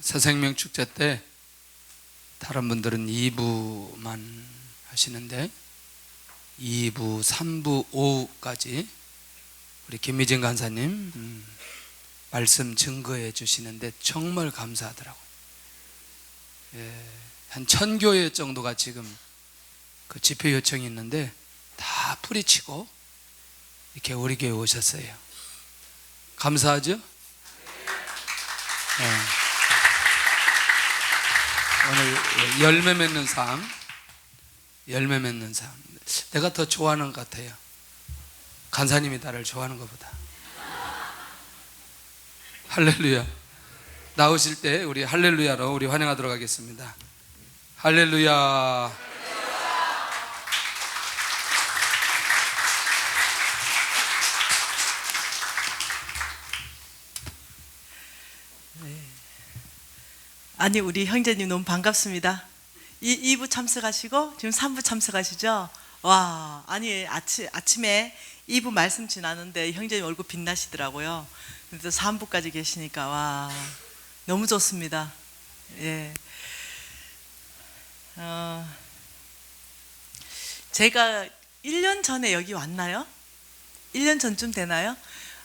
새생명 축제 때 다른 분들은 2부만 하시는데 2부, 3부, 5부까지 우리 김미진 간사님 말씀 증거해 주시는데 정말 감사하더라고요. 한 1000교회 정도가 지금 그 집회 요청이 있는데 다 뿌리치고 이렇게 우리 교회 오셨어요. 감사하죠? 오늘 열매 맺는 삶, 열매 맺는 삶. 내가 더 좋아하는 것 같아요. 간사님이 나를 좋아하는 것보다. 할렐루야. 나오실 때 우리 할렐루야로 우리 환영하도록 하겠습니다. 할렐루야. 아니, 우리 형제님 너무 반갑습니다. 2부 참석하시고 지금 3부 참석하시죠? 와, 아니 아침에 2부 말씀 지나는데 형제님 얼굴 빛나시더라고요. 그래서 3부까지 계시니까 와, 너무 좋습니다. 예. 제가 1년 전에 여기 왔나요? 1년 전쯤 되나요?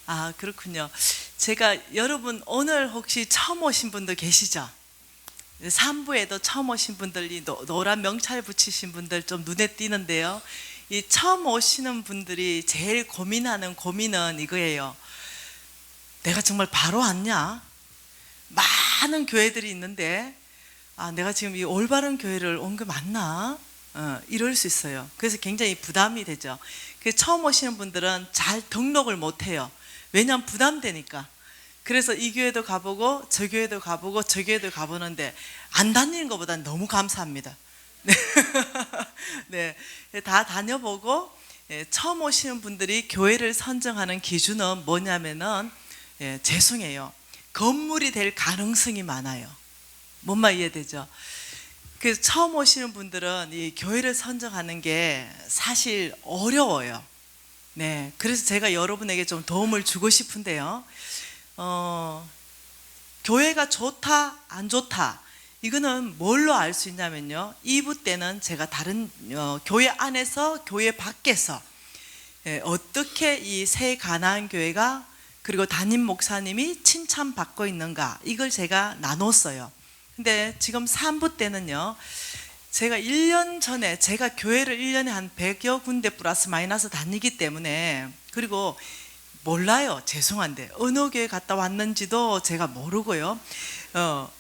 아, 그렇군요. 제가 여러분 오늘 혹시 처음 오신 분도 계시죠? 3부에도 처음 오신 분들이 노란 명찰 붙이신 분들 좀 눈에 띄는데요. 이 처음 오시는 분들이 제일 고민하는 고민은 이거예요. 내가 정말 바로 왔냐? 많은 교회들이 있는데 내가 지금 이 올바른 교회를 온 게 맞나? 이럴 수 있어요. 그래서 굉장히 부담이 되죠. 그래서 처음 오시는 분들은 잘 등록을 못 해요. 왜냐하면 부담되니까. 그래서 이 교회도 가보고 저 교회도 가보고 저 교회도 가보는데 안 다니는 것보다는 너무 감사합니다. 네, 다 다녀보고 처음 오시는 분들이 교회를 선정하는 기준은 뭐냐면은 죄송해요. 건물이 될 가능성이 많아요. 뭔 말 이해되죠? 그래서 처음 오시는 분들은 이 교회를 선정하는 게 사실 어려워요. 네, 그래서 제가 여러분에게 좀 도움을 주고 싶은데요. 교회가 좋다 안 좋다 이거는 뭘로 알 수 있냐면요, 2부 때는 제가 다른 교회 안에서 교회 밖에서 어떻게 이 새 가나안 교회가 그리고 담임 목사님이 칭찬받고 있는가 이걸 제가 나눴어요. 근데 지금 3부 때는요, 제가 1년 전에 제가 교회를 1년에 한 100여 군데 플러스 마이너스 다니기 때문에, 그리고 몰라요. 죄송한데 어느 교회 갔다 왔는지도 제가 모르고요,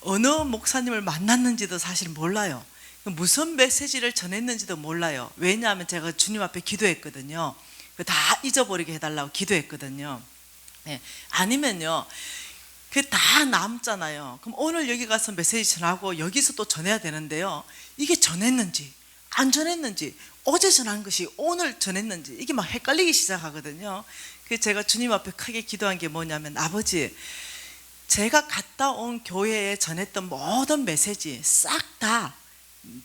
어느 목사님을 만났는지도 사실 몰라요. 무슨 메시지를 전했는지도 몰라요. 왜냐하면 제가 주님 앞에 기도했거든요. 다 잊어버리게 해달라고 기도했거든요. 네. 아니면요, 그게 다 남잖아요. 그럼 오늘 여기 가서 메시지 전하고 여기서 또 전해야 되는데요, 이게 전했는지 안 전했는지, 어제 전한 것이 오늘 전했는지 이게 막 헷갈리기 시작하거든요. 그래서 제가 주님 앞에 크게 기도한 게 뭐냐면, 아버지, 제가 갔다 온 교회에 전했던 모든 메시지 싹 다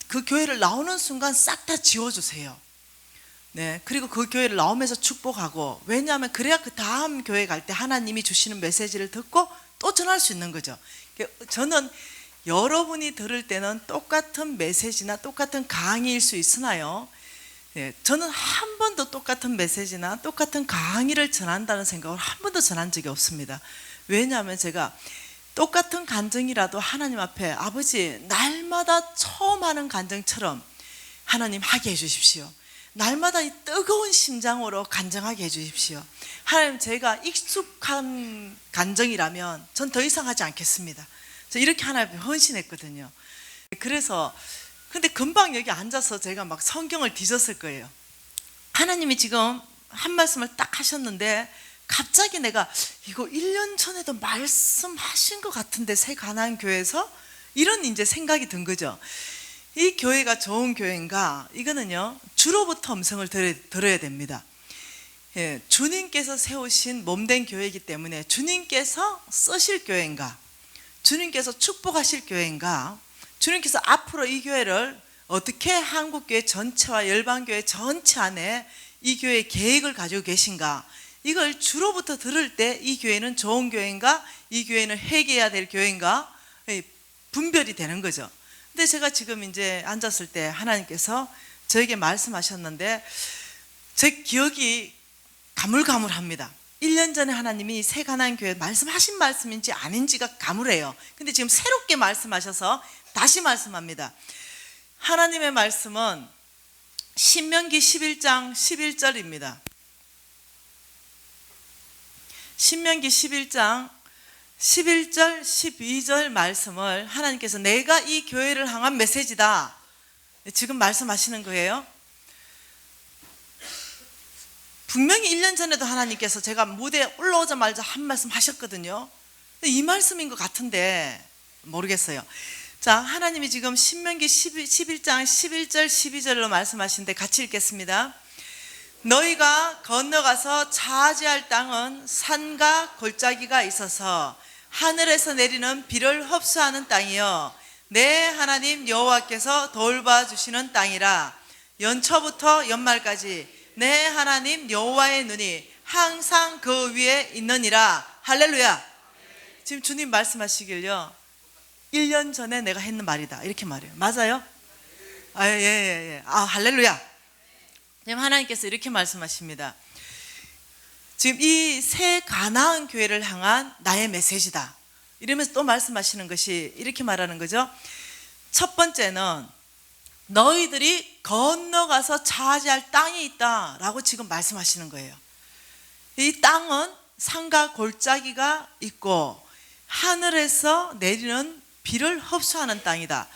그 교회를 나오는 순간 싹 다 지워주세요. 네, 그리고 그 교회를 나오면서 축복하고, 왜냐하면 그래야 그 다음 교회 갈 때 하나님이 주시는 메시지를 듣고 또 전할 수 있는 거죠. 저는 여러분이 들을 때는 똑같은 메시지나 똑같은 강의일 수 있으나요, 저는 한 번도 똑같은 메시지나 똑같은 강의를 전한다는 생각을 한 번도 전한 적이 없습니다. 왜냐하면 제가 똑같은 간증이라도 하나님 앞에, 아버지, 날마다 처음 하는 간증처럼 하나님 하게 해주십시오. 날마다 이 뜨거운 심장으로 간증하게 해주십시오. 하나님, 제가 익숙한 간증이라면 전 더 이상 하지 않겠습니다. 저 이렇게 하나님 앞에 헌신했거든요. 그래서 근데 금방 여기 앉아서 제가 막 성경을 뒤졌을 거예요. 하나님이 지금 한 말씀을 딱 하셨는데 갑자기 내가 이거 1년 전에도 말씀하신 것 같은데 새 가나안 교회에서, 이런 이제 생각이 든 거죠. 이 교회가 좋은 교회인가? 이거는요, 주로부터 음성을 들어야 됩니다. 주님께서 세우신 몸된 교회이기 때문에 주님께서 쓰실 교회인가? 주님께서 축복하실 교회인가? 주님께서 앞으로 이 교회를 어떻게 한국교회 전체와 열방교회 전체 안에 이 교회의 계획을 가지고 계신가? 이걸 주로부터 들을 때 이 교회는 좋은 교회인가, 이 교회는 회개해야 될 교회인가 분별이 되는 거죠. 근데 제가 지금 이제 앉았을 때 하나님께서 저에게 말씀하셨는데 제 기억이 가물가물합니다. 1년 전에 하나님이 새 가나안 교회 말씀하신 말씀인지 아닌지가 가물해요. 근데 지금 새롭게 말씀하셔서 다시 말씀합니다. 하나님의 말씀은 신명기 11장 11절입니다. 신명기 11장 11절 12절 말씀을 하나님께서 내가 이 교회를 향한 메시지다 지금 말씀하시는 거예요. 분명히 1년 전에도 하나님께서 제가 무대에 올라오자마자 한 말씀 하셨거든요. 이 말씀인 것 같은데 모르겠어요. 자, 하나님이 지금 신명기 11장 11절 12절로 말씀하시는데 같이 읽겠습니다. 너희가 건너가서 차지할 땅은 산과 골짜기가 있어서 하늘에서 내리는 비를 흡수하는 땅이요 내 하나님 여호와께서 돌봐주시는 땅이라. 연초부터 연말까지 내 하나님 여호와의 눈이 항상 그 위에 있느니라. 할렐루야. 지금 주님 말씀하시길요 1년 전에 내가 했는 말이다 이렇게 말해요. 맞아요? 예. 할렐루야. 지금 하나님께서 이렇게 말씀하십니다. 지금 이 새 가나안 교회를 향한 나의 메시지다 이러면서 또 말씀하시는 것이 이렇게 말하는 거죠. 첫 번째는 너희들이 건너가서 차지할 땅이 있다라고 지금 말씀하시는 거예요. 이 땅은 산과 골짜기가 있고 하늘에서 내리는 비를 흡수하는 땅이다.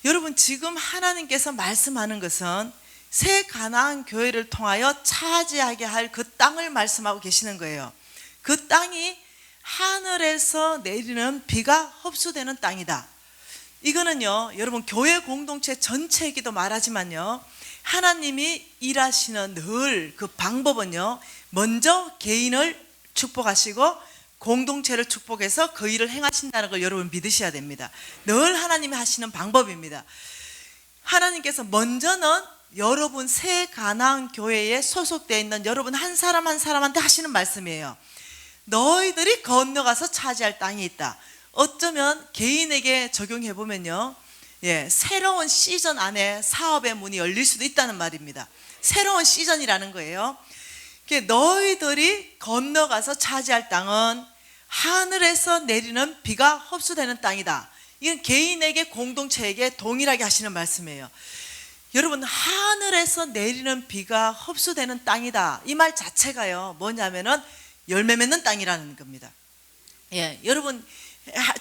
여러분 지금 하나님께서 말씀하는 것은 새 가나안 교회를 통하여 차지하게 할 그 땅을 말씀하고 계시는 거예요. 그 땅이 하늘에서 내리는 비가 흡수되는 땅이다. 이거는요 여러분 교회 공동체 전체이기도 말하지만요 하나님이 일하시는 늘 그 방법은요 먼저 개인을 축복하시고 공동체를 축복해서 그 일을 행하신다는 걸 여러분 믿으셔야 됩니다. 늘 하나님이 하시는 방법입니다. 하나님께서 먼저는 여러분 새 가나안 교회에 소속되어 있는 여러분 한 사람 한 사람한테 하시는 말씀이에요. 너희들이 건너가서 차지할 땅이 있다. 어쩌면 개인에게 적용해 보면요 새로운 시즌 안에 사업의 문이 열릴 수도 있다는 말입니다. 새로운 시즌이라는 거예요. 너희들이 건너가서 차지할 땅은 하늘에서 내리는 비가 흡수되는 땅이다. 이건 개인에게 공동체에게 동일하게 하시는 말씀이에요. 여러분 하늘에서 내리는 비가 흡수되는 땅이다 이 말 자체가요 뭐냐면은 열매 맺는 땅이라는 겁니다. 여러분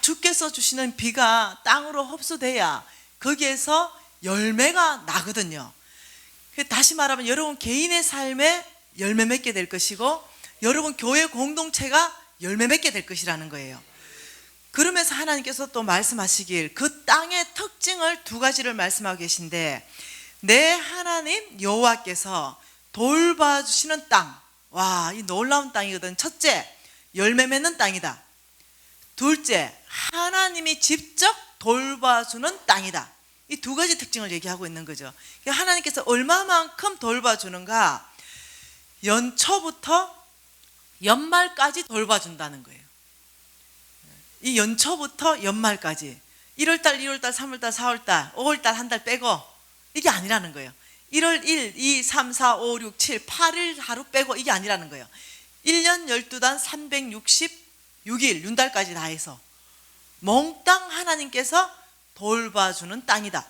주께서 주시는 비가 땅으로 흡수돼야 거기에서 열매가 나거든요. 다시 말하면 여러분 개인의 삶에 열매 맺게 될 것이고 여러분 교회 공동체가 열매 맺게 될 것이라는 거예요. 그러면서 하나님께서 또 말씀하시길 그 땅의 특징을 두 가지를 말씀하고 계신데 내 하나님 여호와께서 돌봐주시는 땅. 와, 이 놀라운 땅이거든. 첫째, 열매 맺는 땅이다. 둘째, 하나님이 직접 돌봐주는 땅이다. 이 두 가지 특징을 얘기하고 있는 거죠. 하나님께서 얼마만큼 돌봐주는가? 연초부터 연말까지 돌봐준다는 거예요. 이 연초부터 연말까지 1월달, 2월달, 3월달, 4월달, 5월달 한 달 빼고 이게 아니라는 거예요. 1월 1, 2, 3, 4, 5, 6, 7, 8일 하루 빼고 이게 아니라는 거예요. 1년 12단 366일 윤달까지 다 해서 몽땅 하나님께서 돌봐주는 땅이다.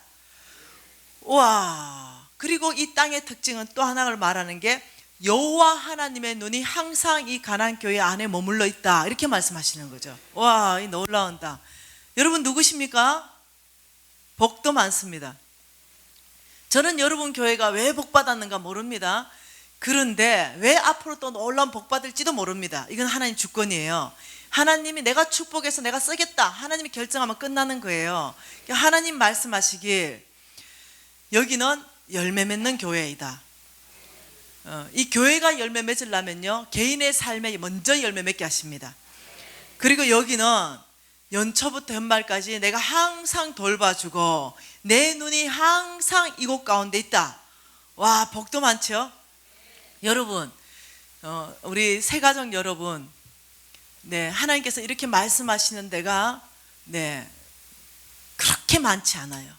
와, 그리고 이 땅의 특징은 또 하나를 말하는 게 여호와 하나님의 눈이 항상 이 가나안 교회 안에 머물러 있다 이렇게 말씀하시는 거죠. 와, 이 놀라운 땅. 여러분 누구십니까? 복도 많습니다. 저는 여러분 교회가 왜 복 받았는가 모릅니다. 그런데 왜 앞으로 또 놀라운 복 받을지도 모릅니다. 이건 하나님 주권이에요. 하나님이 내가 축복해서 내가 쓰겠다 하나님이 결정하면 끝나는 거예요. 하나님 말씀하시길 여기는 열매 맺는 교회이다. 이 교회가 열매 맺으려면요 개인의 삶에 먼저 열매 맺게 하십니다. 그리고 여기는 연초부터 연말까지 내가 항상 돌봐주고 내 눈이 항상 이곳 가운데 있다. 와, 복도 많죠? 여러분 우리 새가족 여러분, 네, 하나님께서 이렇게 말씀하시는 데가 네, 그렇게 많지 않아요.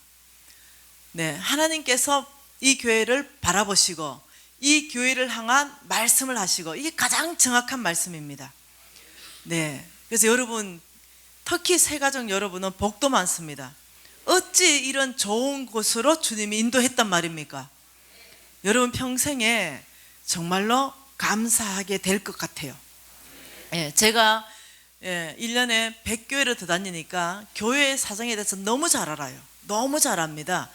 네, 하나님께서 이 교회를 바라보시고 이 교회를 향한 말씀을 하시고 이게 가장 정확한 말씀입니다. 네, 그래서 여러분, 특히 새가족 여러분은 복도 많습니다. 어찌 이런 좋은 곳으로 주님이 인도했단 말입니까? 여러분 평생에 정말로 감사하게 될 것 같아요. 예, 제가 1년에 100교회를 더 다니니까 교회의 사정에 대해서 너무 잘 알아요. 너무 잘 압니다.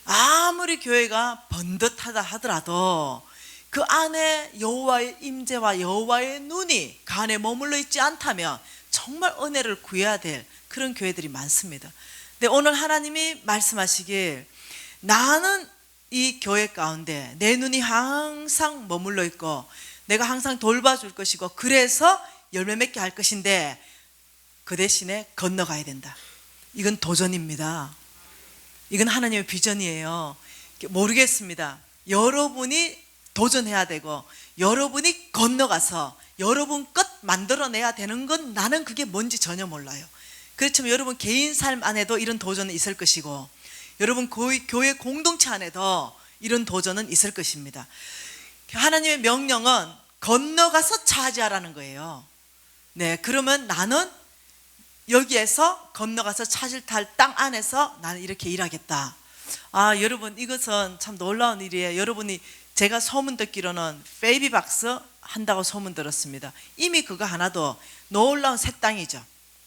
아무리 교회가 번듯하다 하더라도 그 안에 여호와의 임재와 여호와의 눈이 그 안에 머물러 있지 않다면 정말 은혜를 구해야 될 그런 교회들이 많습니다. 근데 오늘 하나님이 말씀하시길, 나는 이 교회 가운데 내 눈이 항상 머물러 있고 내가 항상 돌봐줄 것이고 그래서 열매 맺게 할 것인데 그 대신에 건너가야 된다. 이건 도전입니다. 이건 하나님의 비전이에요. 모르겠습니다. 여러분이 도전해야 되고 여러분이 건너가서 여러분 것 만들어내야 되는 건 나는 그게 뭔지 전혀 몰라요. 그렇지만 여러분 개인 삶 안에도 이런 도전은 있을 것이고 여러분 교회 공동체 안에도 이런 도전은 있을 것입니다. 하나님의 명령은 건너가서 차지하라는 거예요. 네, 그러면 나는 여기에서 건너가서 차질 탈 땅 안에서 나는 이렇게 일하겠다. 여러분 이것은 참 놀라운 일이에요. 여러분이, 제가 소문 듣기로는 베이비박스 한다고 소문 들었습니다. 이미 그거 하나도 놀라운 새 땅이죠.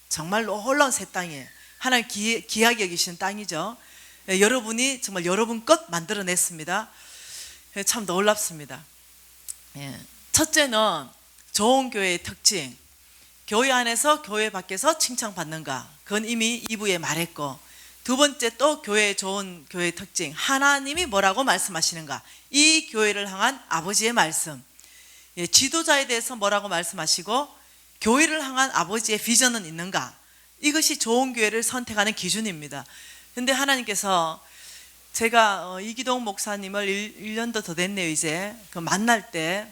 정말 놀라운 새 땅이에요. 하나님 귀하게 여기시는 땅이죠. 여러분이 정말 여러분 것 만들어냈습니다. 참 놀랍습니다. 첫째는 좋은 교회의 특징, 교회 안에서 교회 밖에서 칭찬받는가, 그건 이미 2부에 말했고, 두 번째 또 교회의 좋은 교회의 특징, 하나님이 뭐라고 말씀하시는가, 이 교회를 향한 아버지의 말씀, 지도자에 대해서 뭐라고 말씀하시고 교회를 향한 아버지의 비전은 있는가, 이것이 좋은 교회를 선택하는 기준입니다. 근데 하나님께서, 제가 이기동 목사님을 1년도 더 됐네요. 이제 그 만날 때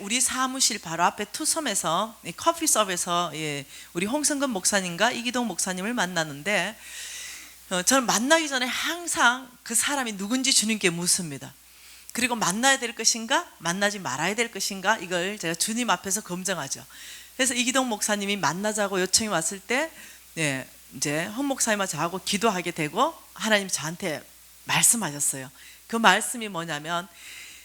우리 사무실 바로 앞에 투섬에서 커피숍에서 우리 홍성근 목사님과 이기동 목사님을 만났는데, 저는 만나기 전에 항상 그 사람이 누군지 주님께 묻습니다. 그리고 만나야 될 것인가 만나지 말아야 될 것인가, 이걸 제가 주님 앞에서 검증하죠. 그래서 이기동 목사님이 만나자고 요청이 왔을 때 이제 헌 목사님과 저하고 기도하게 되고 하나님 저한테 말씀하셨어요. 그 말씀이 뭐냐면,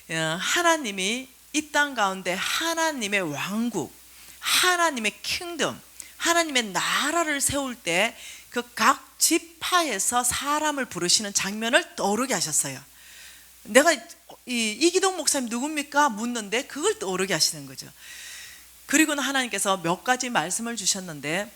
하나님이 이 땅 가운데 하나님의 왕국, 하나님의 킹덤, 하나님의 나라를 세울 때 그 각 지파에서 사람을 부르시는 장면을 떠오르게 하셨어요. 내가 이기동 목사님 누굽니까? 묻는데 그걸 떠오르게 하시는 거죠. 그리고는 하나님께서 몇 가지 말씀을 주셨는데,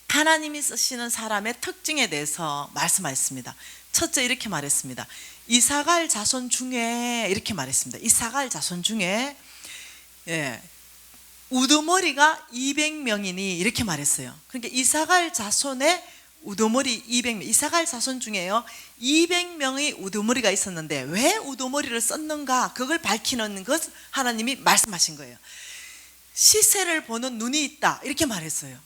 하나님이 쓰시는 사람의 특징에 대해서 말씀하셨습니다. 첫째 이렇게 말했습니다. 이사갈 자손 중에, 이렇게 말했습니다. 이사갈 자손 중에 우두머리가 200명이니, 이렇게 말했어요. 그러니까 이사갈 자손의 우두머리 200명, 이사갈 자손 중에요 200명의 우두머리가 있었는데 왜 우두머리를 썼는가, 그걸 밝히는 것 하나님이 말씀하신 거예요. 시세를 보는 눈이 있다, 이렇게 말했어요.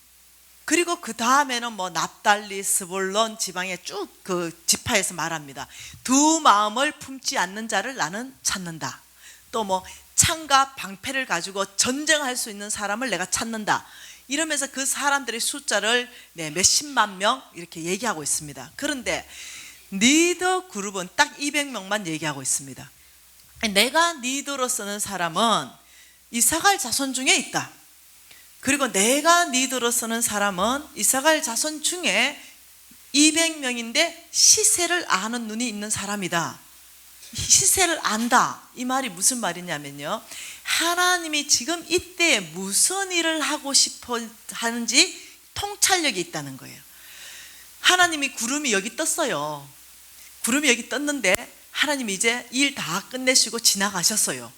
그리고 그 다음에는 뭐 납달리, 스불론 지방에 쭉 그 지파에서 말합니다. 두 마음을 품지 않는 자를 나는 찾는다. 또 뭐 창과 방패를 가지고 전쟁할 수 있는 사람을 내가 찾는다. 이러면서 그 사람들의 숫자를 몇십만 명 이렇게 얘기하고 있습니다. 그런데 리더 그룹은 딱 200명만 얘기하고 있습니다. 내가 리더로 쓰는 사람은 이사갈 자손 중에 있다. 그리고 내가 리더로 쓰는 사람은 이사갈 자손 중에 200명인데 시세를 아는 눈이 있는 사람이다. 시세를 안다. 이 말이 무슨 말이냐면요, 하나님이 지금 이때에 무슨 일을 하고 싶어 하는지 통찰력이 있다는 거예요. 하나님이 구름이 여기 떴어요. 구름이 여기 떴는데 하나님이 이제 일 다 끝내시고 지나가셨어요.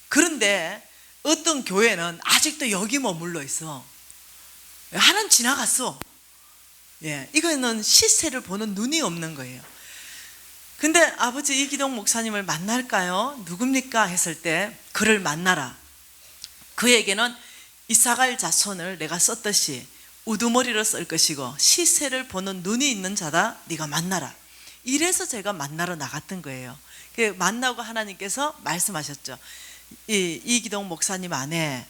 그런데 어떤 교회는 아직도 여기 머물러 있어. 하나님 지나갔어. 이거는 시세를 보는 눈이 없는 거예요. 근데 아버지 이기동 목사님을 만날까요? 누굽니까? 했을 때 그를 만나라. 그에게는 이사갈 자손을 내가 썼듯이 우두머리로 쓸 것이고 시세를 보는 눈이 있는 자다. 네가 만나라. 이래서 제가 만나러 나갔던 거예요. 만나고 하나님께서 말씀하셨죠. 이기동 목사님 안에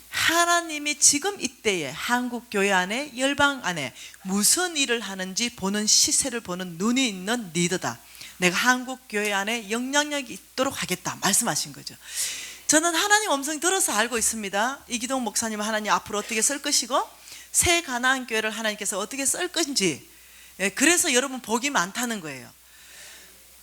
하나님이 지금 이때에 한국 교회 안에 열방 안에 무슨 일을 하는지 보는 시세를 보는 눈이 있는 리더다. 내가 한국 교회 안에 영향력이 있도록 하겠다 말씀하신 거죠. 저는 하나님 음성 들어서 알고 있습니다. 이기동 목사님 하나님 앞으로 어떻게 쓸 것이고 새 가나안 교회를 하나님께서 어떻게 쓸 건지, 그래서 여러분 복이 많다는 거예요.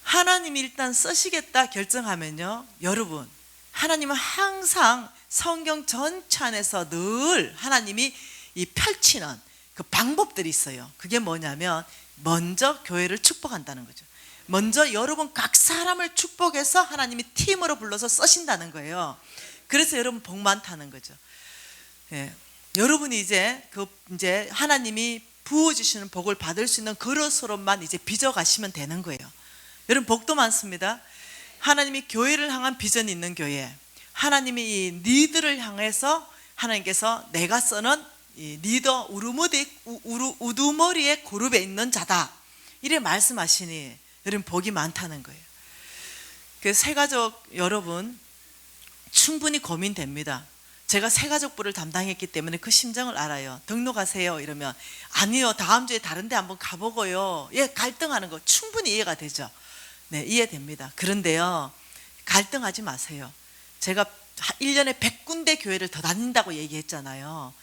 하나님이 일단 쓰시겠다 결정하면요, 여러분 하나님은 항상 성경 전체 안에서 늘 하나님이 이 펼치는 그 방법들이 있어요. 그게 뭐냐면 먼저 교회를 축복한다는 거죠. 먼저 여러분 각 사람을 축복해서 하나님이 팀으로 불러서 쓰신다는 거예요. 그래서 여러분 복 많다는 거죠. 여러분이 이제 하나님이 부어주시는 복을 받을 수 있는 그릇으로만 이제 빚어가시면 되는 거예요. 여러분 복도 많습니다. 하나님이 교회를 향한 비전이 있는 교회, 하나님이 이 리더를 향해서 하나님께서 내가 쓰는 이 리더 우두머리의 그룹에 있는 자다 이래 말씀하시니 여러분 복이 많다는 거예요. 그 새가족 여러분 충분히 고민됩니다. 제가 새가족부를 담당했기 때문에 그 심정을 알아요. 등록하세요 이러면 아니요 다음 주에 다른 데 한번 가보고요. 갈등하는 거 충분히 이해가 되죠. 네, 이해됩니다. 그런데요 갈등하지 마세요. 제가 1년에 100군데 교회를 더 다닌다고 얘기했잖아요.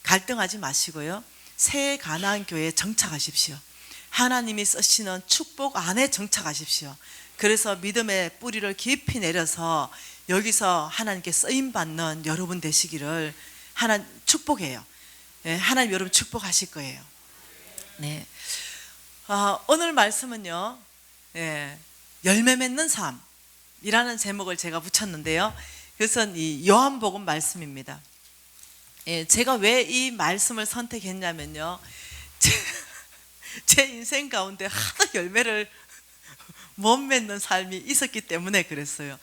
갈등하지 마시고요, 새 가나안 교회에 정착하십시오. 하나님이 쓰시는 축복 안에 정착하십시오. 그래서 믿음의 뿌리를 깊이 내려서 여기서 하나님께 쓰임받는 여러분 되시기를 하나님 축복해요. 하나님 여러분 축복하실 거예요. 네. 오늘 말씀은요, 열매 맺는 삶이라는 제목을 제가 붙였는데요. 그것은 이 요한복음 말씀입니다. 제가 왜 이 말씀을 선택했냐면요, 제 인생 가운데 하도 열매를 못 맺는 삶이 있었기 때문에 그랬어요.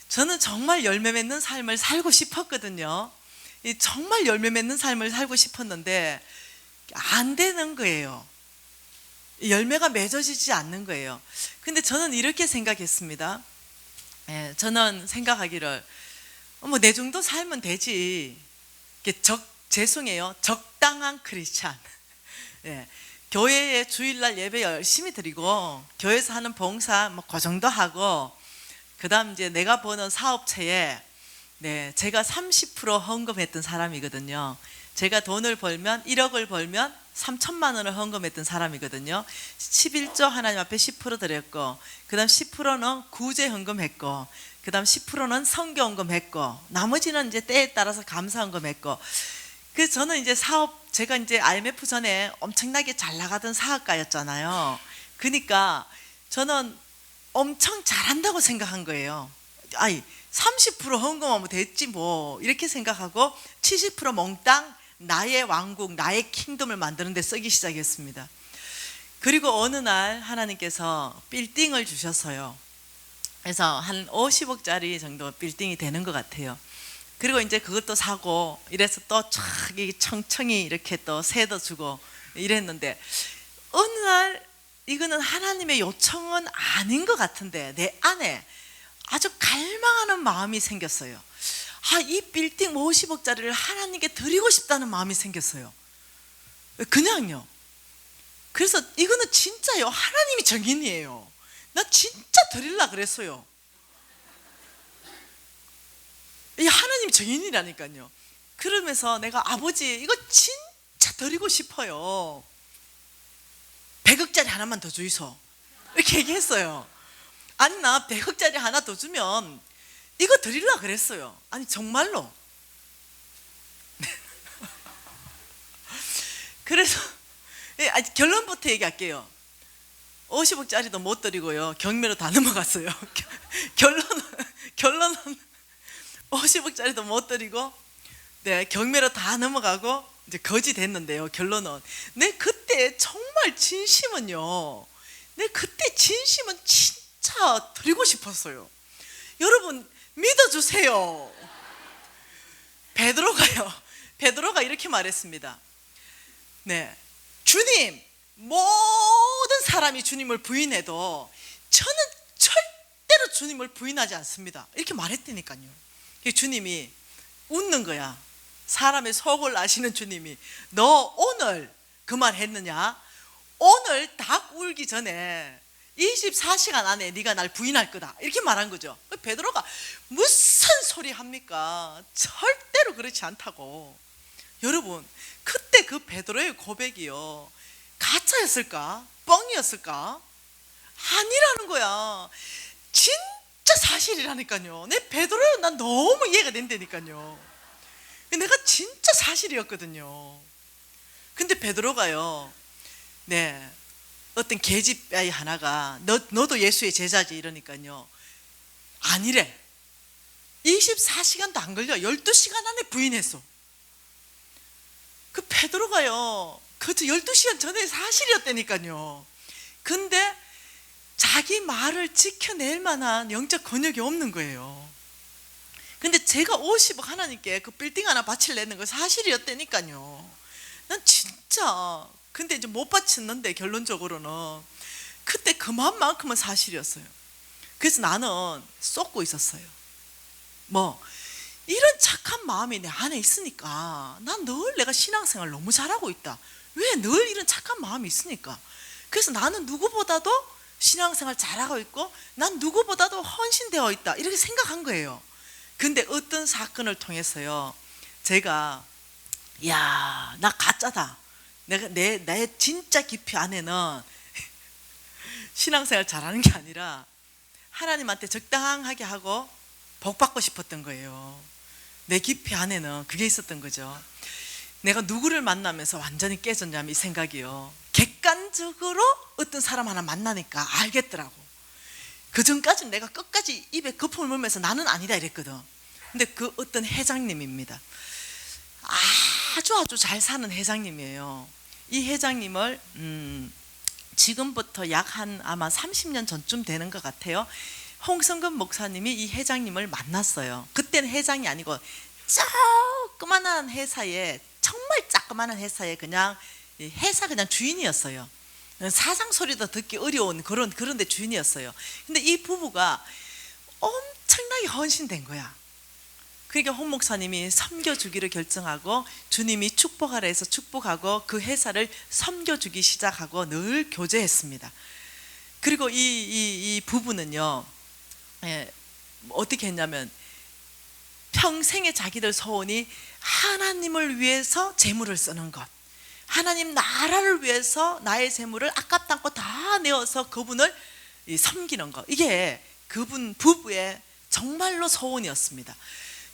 저는 정말 열매 맺는 삶을 살고 싶었거든요. 정말 열매 맺는 삶을 살고 싶었는데 안 되는 거예요. 열매가 맺어지지 않는 거예요. 근데 저는 이렇게 생각했습니다. 저는 생각하기를 내 정도 살면 되지. 죄송해요, 적당한 크리스찬. 교회에 주일날 예배 열심히 드리고 교회에서 하는 봉사 그 정도 하고, 그 다음 이제 내가 버는 사업체에 제가 30% 헌금했던 사람이거든요. 제가 돈을 벌면 1억을 벌면 3천만 원을 헌금했던 사람이거든요. 11조 하나님 앞에 10% 드렸고, 그 다음 10%는 구제 헌금했고, 그 다음 10%는 선교 헌금했고, 나머지는 이제 때에 따라서 감사 헌금했고. 그래서 저는 이제 제가 이제 IMF 전에 엄청나게 잘 나가던 사업가였잖아요. 그러니까 저는 엄청 잘한다고 생각한 거예요. 30% 헌금하면 됐지 뭐 이렇게 생각하고 70% 몽땅 나의 왕국, 나의 킹덤을 만드는 데 쓰기 시작했습니다. 그리고 어느 날 하나님께서 빌딩을 주셨어요. 그래서 한 50억짜리 정도 빌딩이 되는 것 같아요. 그리고 이제 그것도 사고 이래서 또 청청히 이렇게 또 새도 주고 이랬는데, 어느 날 이거는 하나님의 요청은 아닌 것 같은데 내 안에 아주 갈망하는 마음이 생겼어요. 이 빌딩 50억짜리를 하나님께 드리고 싶다는 마음이 생겼어요. 그냥요. 그래서 이거는 진짜요, 하나님이 정인이에요. 나 진짜 드리려고 그랬어요. 이 하나님 정인이라니까요. 그러면서 내가 아버지 이거 진짜 드리고 싶어요. 100억짜리 하나만 더 주이소. 이렇게 얘기했어요. 아니 나 100억짜리 하나 더 주면 이거 드리려고 그랬어요. 아니 정말로. 그래서 결론부터 얘기할게요. 50억짜리도 못 드리고요, 경매로 다 넘어갔어요. 결론은 50억짜리도 못 드리고 경매로 다 넘어가고 이제 거지 됐는데요. 결론은 그때 정말 진심은요, 내 그때 진심은 진짜 드리고 싶었어요. 여러분 믿어주세요. 베드로가 이렇게 말했습니다. 네, 주님, 모든 사람이 주님을 부인해도 저는 절대로 주님을 부인하지 않습니다. 이렇게 말했다니까요. 주님이 웃는 거야. 사람의 속을 아시는 주님이, 너 오늘 그 말 했느냐? 오늘 닭 울기 전에 24시간 안에 네가 날 부인할 거다, 이렇게 말한 거죠. 베드로가 무슨 소리 합니까? 절대로 그렇지 않다고. 여러분, 그때 그 베드로의 고백이요, 가짜였을까? 뻥이었을까? 아니라는 거야. 진짜 사실이라니까요. 내 베드로는 난 너무 이해가 된다니까요. 내가 진짜 사실이었거든요. 근데 베드로가요, 네, 어떤 계집아이 하나가 너도 예수의 제자지 이러니까요, 아니래. 24시간도 안 걸려. 12시간 안에 부인했어. 그 베드로가요, 그저 12시간 전에 사실이었다니까요. 근데 자기 말을 지켜낼 만한 영적 권력이 없는 거예요. 근데 제가 50억 하나님께 그 빌딩 하나 바치려는 거 사실이었다니까요. 난 진짜, 근데 이제 못 바쳤는데 결론적으로는 그때 그 마음만큼은 사실이었어요. 그래서 나는 쏟고 있었어요. 뭐 이런 착한 마음이 내 안에 있으니까 난 늘 내가 신앙생활 너무 잘하고 있다. 왜 늘 이런 착한 마음이 있으니까. 그래서 나는 누구보다도 신앙생활 잘하고 있고 난 누구보다도 헌신되어 있다, 이렇게 생각한 거예요. 근데 어떤 사건을 통해서요, 제가 야, 나 가짜다. 내가 내 진짜 깊이 안에는 신앙생활 잘하는 게 아니라 하나님한테 적당하게 하고 복 받고 싶었던 거예요. 내 깊이 안에는 그게 있었던 거죠. 내가 누구를 만나면서 완전히 깨졌냐면 이 생각이요, 객관적으로 어떤 사람 하나 만나니까 알겠더라고. 그 전까지는 내가 끝까지 입에 거품을 물면서 나는 아니다 이랬거든. 근데 그 어떤 회장님입니다. 아주 잘 사는 회장님이에요. 이 회장님을 지금부터 약 한 아마 30년 전쯤 되는 것 같아요. 홍성근 목사님이 이 회장님을 만났어요. 그때는 회장이 아니고 조그만한 회사에, 정말 조그만한 회사에 그냥 회사 그냥 주인이었어요. 사장 소리도 듣기 어려운 그런데 주인이었어요. 근데 이 부부가 엄청나게 헌신된 거야. 그러니까 홍 목사님이 섬겨주기를 결정하고 주님이 축복하라 해서 축복하고 그 회사를 섬겨주기 시작하고 늘 교제했습니다. 그리고 이 부부는요, 어떻게 했냐면 평생의 자기들 소원이 하나님을 위해서 재물을 쓰는 것, 하나님 나라를 위해서 나의 재물을 아깝지 않고 다 내어서 그분을 섬기는 것, 이게 그분 부부의 정말로 소원이었습니다.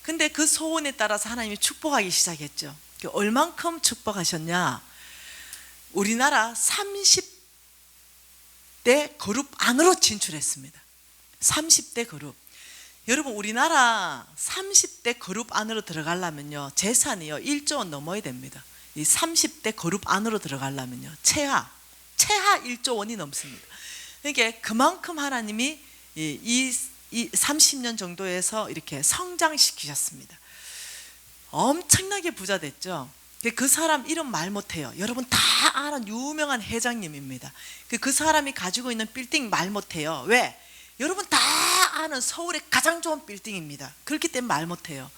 근데 그 소원에 따라서 하나님이 축복하기 시작했죠. 얼만큼 축복하셨냐? 우리나라 30대 그룹 안으로 진출했습니다. 30대 그룹. 여러분, 우리나라 30대 그룹 안으로 들어가려면요, 재산이요 1조 원 넘어야 됩니다. 이 30대 그룹 안으로 들어가려면요, 최하 1조 원이 넘습니다. 그러니까 그만큼 하나님이 이 30년 정도에서 이렇게 성장시키셨습니다. 엄청나게 부자 됐죠. 그 사람 이름 말 못해요. 여러분 다 아는 유명한 회장님입니다. 그 사람이 가지고 있는 빌딩 말 못해요. 왜? 여러분 다 아는 서울의 가장 좋은 빌딩입니다. 그렇기 때문에 말 못해요.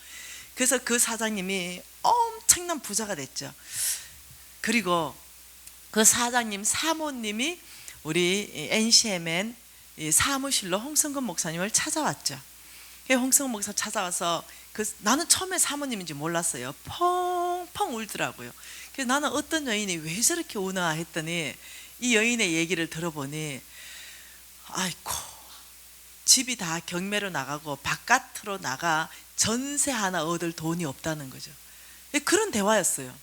그래서 그 사장님이 엄청난 부자가 됐죠. 그리고 그 사장님 사모님이 우리 NCMN 사무실로 홍성근 목사님을 찾아왔죠. 홍성근 목사 찾아와서 나는 처음에 사모님인지 몰랐어요. 펑펑 울더라고요. 그래서 나는 어떤 여인이 왜 저렇게 우나 했더니 이 여인의 얘기를 들어보니, 아이고, 집이 다 경매로 나가고 바깥으로 나가 전세 하나 얻을 돈이 없다는 거죠. 그런 대화였어요.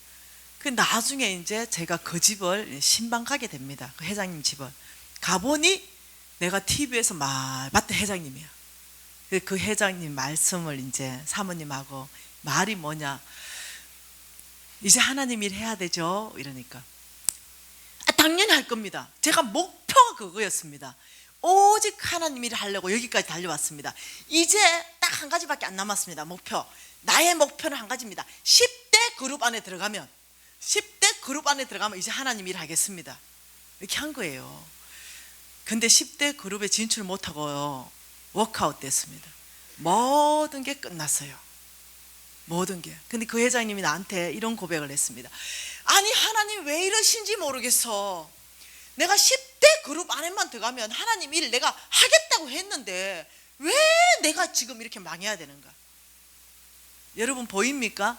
나중에 이제 제가 그 집을 신방가게 됩니다. 그 회장님 집을 가보니 내가 TV에서 말 봤던 회장님이야. 그 회장님 말씀을 이제 사모님하고, 말이 뭐냐, 이제 하나님 일 해야 되죠 이러니까, 당연히 할 겁니다. 제가 목표가 그거였습니다. 오직 하나님 일을 하려고 여기까지 달려왔습니다. 이제 딱 한 가지밖에 안 남았습니다. 목표. 나의 목표는 한 가지입니다. 10대 그룹 안에 들어가면 이제 하나님 일을 하겠습니다. 이렇게 한 거예요. 근데 10대 그룹에 진출 못하고요, 워크아웃 됐습니다. 모든 게 끝났어요. 모든 게. 근데 그 회장님이 나한테 이런 고백을 했습니다. 아니, 하나님 왜 이러신지 모르겠어. 내가 10대 그룹 안에만 들어가면 하나님 일 내가 하겠다고 했는데 왜 내가 지금 이렇게 망해야 되는가? 여러분 보입니까?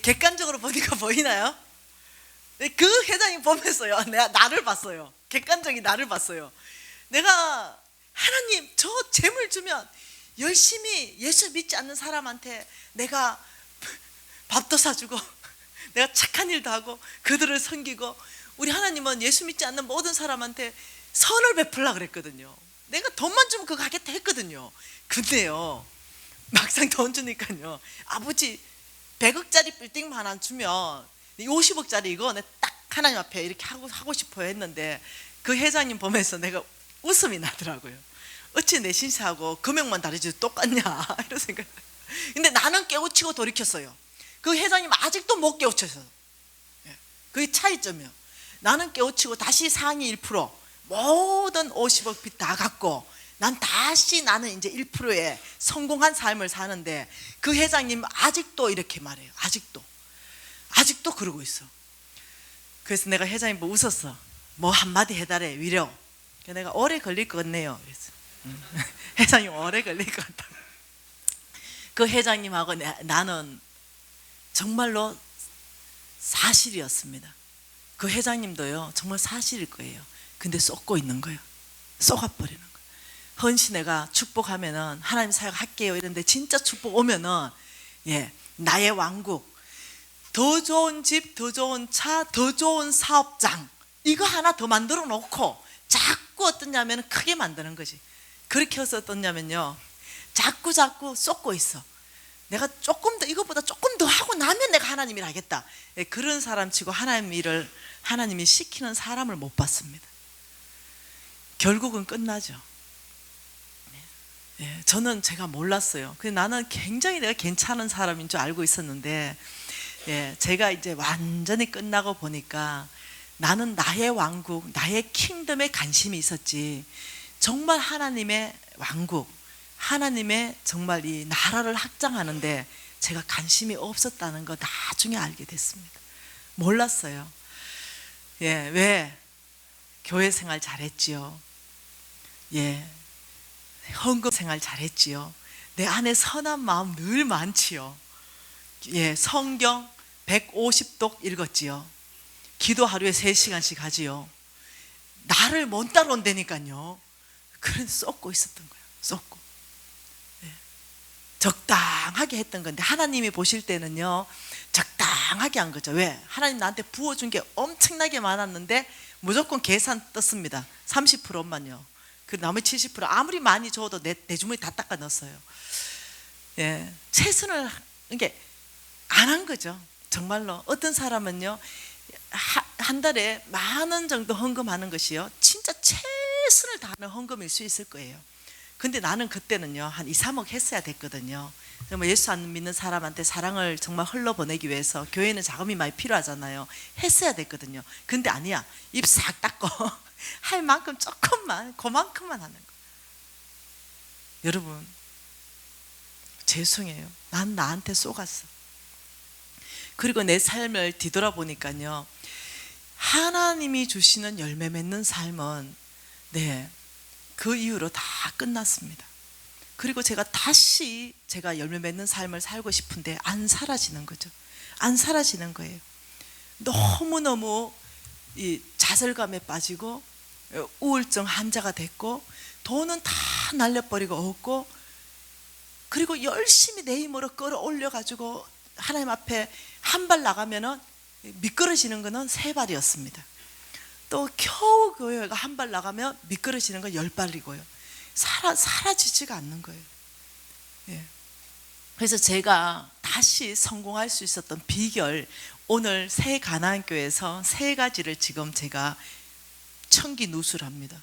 객관적으로 보니까 보이나요? 그 회장님 보면서요, 내가 나를 봤어요. 객관적인 나를 봤어요. 내가 하나님 저 재물 주면 열심히 예수 믿지 않는 사람한테 내가 밥도 사주고 내가 착한 일도 하고 그들을 섬기고, 우리 하나님은 예수 믿지 않는 모든 사람한테 선을 베풀라 그랬거든요. 내가 돈만 주면 그거 하겠다 했거든요. 근데요, 막상 돈 주니까요, 아버지 100억짜리 빌딩만 하나 주면 50억짜리 이거 내가 딱 하나님 앞에 이렇게 하고 싶어요 했는데, 그 회장님 보면서 내가 웃음이 나더라고요. 어찌 내 신세하고 금액만 다르지 똑같냐 이런 생각. 근데 나는 깨우치고 돌이켰어요. 그 회장님 아직도 못 깨우쳐서. 그게 차이점이요. 나는 깨우치고 다시 상위 1%, 모든 50억 빚 다 갚고 나는 이제 1%의 성공한 삶을 사는데, 그 회장님 아직도 이렇게 말해요. 아직도 그러고 있어. 그래서 내가 회장님 보고 웃었어. 뭐 한마디 해달래, 위로. 내가 오래 걸릴 것 같네요. 그래서 회장님 오래 걸릴 것 같다. 그 회장님하고 나는 정말로 사실이었습니다. 그 회장님도요, 정말 사실일 거예요. 근데 쏟고 있는 거예요. 쏟아버리는 거예요. 헌시 내가 축복하면은 하나님 사역할게요 이런데, 진짜 축복 오면은 나의 왕국, 더 좋은 집, 더 좋은 차, 더 좋은 사업장, 이거 하나 더 만들어 놓고 자꾸 어떠냐면 크게 만드는 거지. 그렇게 해서 어떠냐면요, 자꾸 쏟고 있어. 내가 조금 더, 이것보다 조금 더 하고 나면 내가 하나님 일 하겠다. 그런 사람 치고 하나님 일을 하나님이 시키는 사람을 못 봤습니다. 결국은 끝나죠. 저는 제가 몰랐어요. 근데 나는 굉장히 내가 괜찮은 사람인 줄 알고 있었는데, 제가 이제 완전히 끝나고 보니까 나는 나의 왕국, 나의 킹덤에 관심이 있었지, 정말 하나님의 왕국, 하나님의 정말 이 나라를 확장하는데 제가 관심이 없었다는 거 나중에 알게 됐습니다. 몰랐어요. 왜? 교회 생활 잘했지요. 헌금 생활 잘했지요. 내 안에 선한 마음 늘 많지요. 성경 150독 읽었지요. 기도 하루에 3시간씩 하지요. 나를 못 따라온다니까요. 그래서 쏟고 있었던 거예요. 쏟고. 적당하게 했던 건데, 하나님이 보실 때는요, 적당하게 한 거죠. 왜? 하나님 나한테 부어준 게 엄청나게 많았는데 무조건 계산 떴습니다. 30%만요. 그 나머지 70% 아무리 많이 줘도 내 주머니 다 닦아 넣었어요. 최선을 안 한 거죠. 정말로. 어떤 사람은요, 한 달에 10,000원 정도 헌금하는 것이요, 진짜 최선을 다하는 헌금일 수 있을 거예요. 근데 나는 그때는요, 한 2, 3억 했어야 됐거든요. 정말 예수 안 믿는 사람한테 사랑을 정말 흘러보내기 위해서 교회는 자금이 많이 필요하잖아요. 했어야 됐거든요. 근데 아니야. 입 싹 닦고 할 만큼 조금만, 그만큼만 하는 거. 여러분, 죄송해요. 난 나한테 쏘갔어. 그리고 내 삶을 뒤돌아보니까요, 하나님이 주시는 열매 맺는 삶은 그 이후로 다 끝났습니다. 그리고 제가 다시 제가 열매 맺는 삶을 살고 싶은데 안 사라지는 거죠. 안 사라지는 거예요. 너무너무 이 좌절감에 빠지고 우울증 환자가 됐고, 돈은 다 날려버리고 없고, 그리고 열심히 내 힘으로 끌어올려 가지고 하나님 앞에 한 발 나가면은 미끄러지는 거는 3발이었습니다. 또 겨우 교회가 한 발 나가면 미끄러지는 건 10발이고요. 사라지지가 않는 거예요. 그래서 제가 다시 성공할 수 있었던 비결, 오늘 새 가나안교회에서 세 가지를 지금 제가 청기 누수합니다.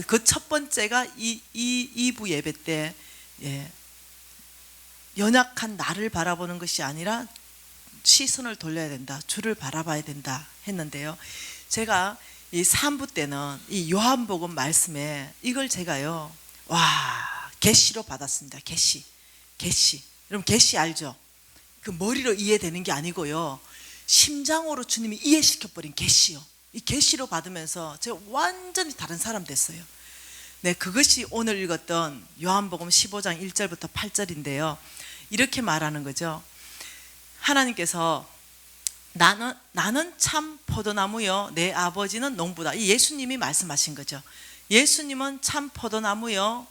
그 첫 번째가 이 2부 예배 때 연약한 나를 바라보는 것이 아니라 시선을 돌려야 된다. 주를 바라봐야 된다 했는데요. 제가 이 3부 때는 이 요한복음 말씀에 이걸 제가요, 계시로 받았습니다. 계시. 여러분 계시 알죠? 그 머리로 이해되는 게 아니고요, 심장으로 주님이 이해시켜버린 계시요. 이 계시로 받으면서 제가 완전히 다른 사람 됐어요. 네, 그것이 오늘 읽었던 요한복음 15장 1절부터 8절인데요. 이렇게 말하는 거죠. 하나님께서 나는 참 포도나무요, 내 아버지는 농부다. 이 예수님이 말씀하신 거죠. 예수님은 참 포도나무요,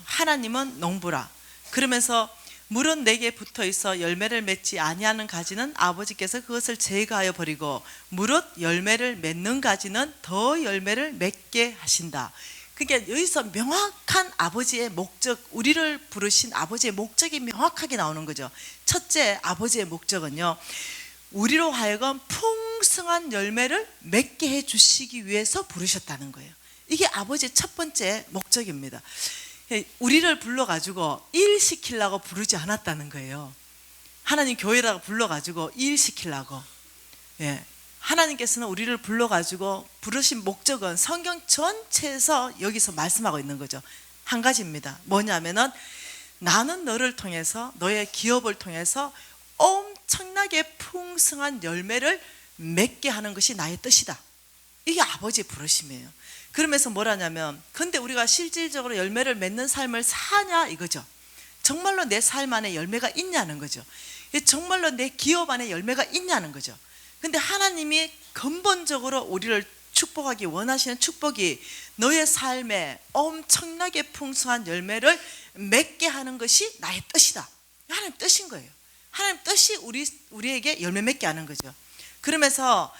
하나님은 농부라. 그러면서 물은 내게 붙어 있어 열매를 맺지 아니하는 가지는 아버지께서 그것을 제거하여 버리고 무릇 열매를 맺는 가지는 더 열매를 맺게 하신다. 그러니까 여기서 명확한 아버지의 목적, 우리를 부르신 아버지의 목적이 명확하게 나오는 거죠. 첫째, 아버지의 목적은요, 우리로 하여금 풍성한 열매를 맺게 해주시기 위해서 부르셨다는 거예요. 이게 아버지의 첫 번째 목적입니다. 우리를 불러가지고 일 시키려고 부르지 않았다는 거예요. 하나님 교회라고 불러가지고 일 시키려고. 하나님께서는 우리를 불러가지고 부르신 목적은 성경 전체에서 여기서 말씀하고 있는 거죠. 한 가지입니다. 뭐냐면은 나는 너를 통해서, 너의 기업을 통해서 엄청나게 풍성한 열매를 맺게 하는 것이 나의 뜻이다. 이게 아버지의 부르심이에요. 그러면서 뭐라냐면, 근데 우리가 실질적으로 열매를 맺는 삶을 사냐 이거죠. 정말로 내 삶 안에 열매가 있냐는 거죠. 정말로 내 기업 안에 열매가 있냐는 거죠. 근데 하나님이 근본적으로 우리를 축복하기 원하시는 축복이 너의 삶에 엄청나게 풍성한 열매를 맺게 하는 것이 나의 뜻이다. 하나님 뜻인 거예요. 하나님 뜻이 우리에게 열매 맺게 하는 거죠. 그러면서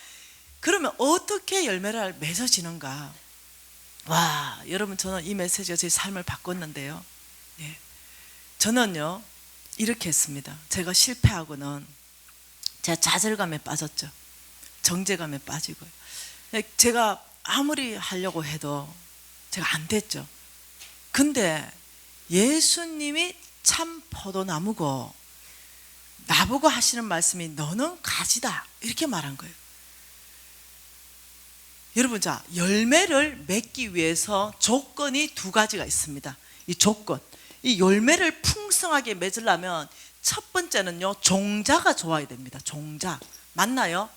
그러면 어떻게 열매를 맺어지는가? 여러분, 저는 이 메시지가 제 삶을 바꿨는데요. 저는요, 이렇게 했습니다. 제가 실패하고는 제가 좌절감에 빠졌죠. 정죄감에 빠지고요. 제가 아무리 하려고 해도 제가 안 됐죠. 근데 예수님이 참 포도나무고 나보고 하시는 말씀이 너는 가지다, 이렇게 말한 거예요. 여러분, 자, 열매를 맺기 위해서 조건이 두 가지가 있습니다. 이 조건, 이 열매를 풍성하게 맺으려면 첫 번째는요, 종자가 좋아야 됩니다. 종자 맞나요?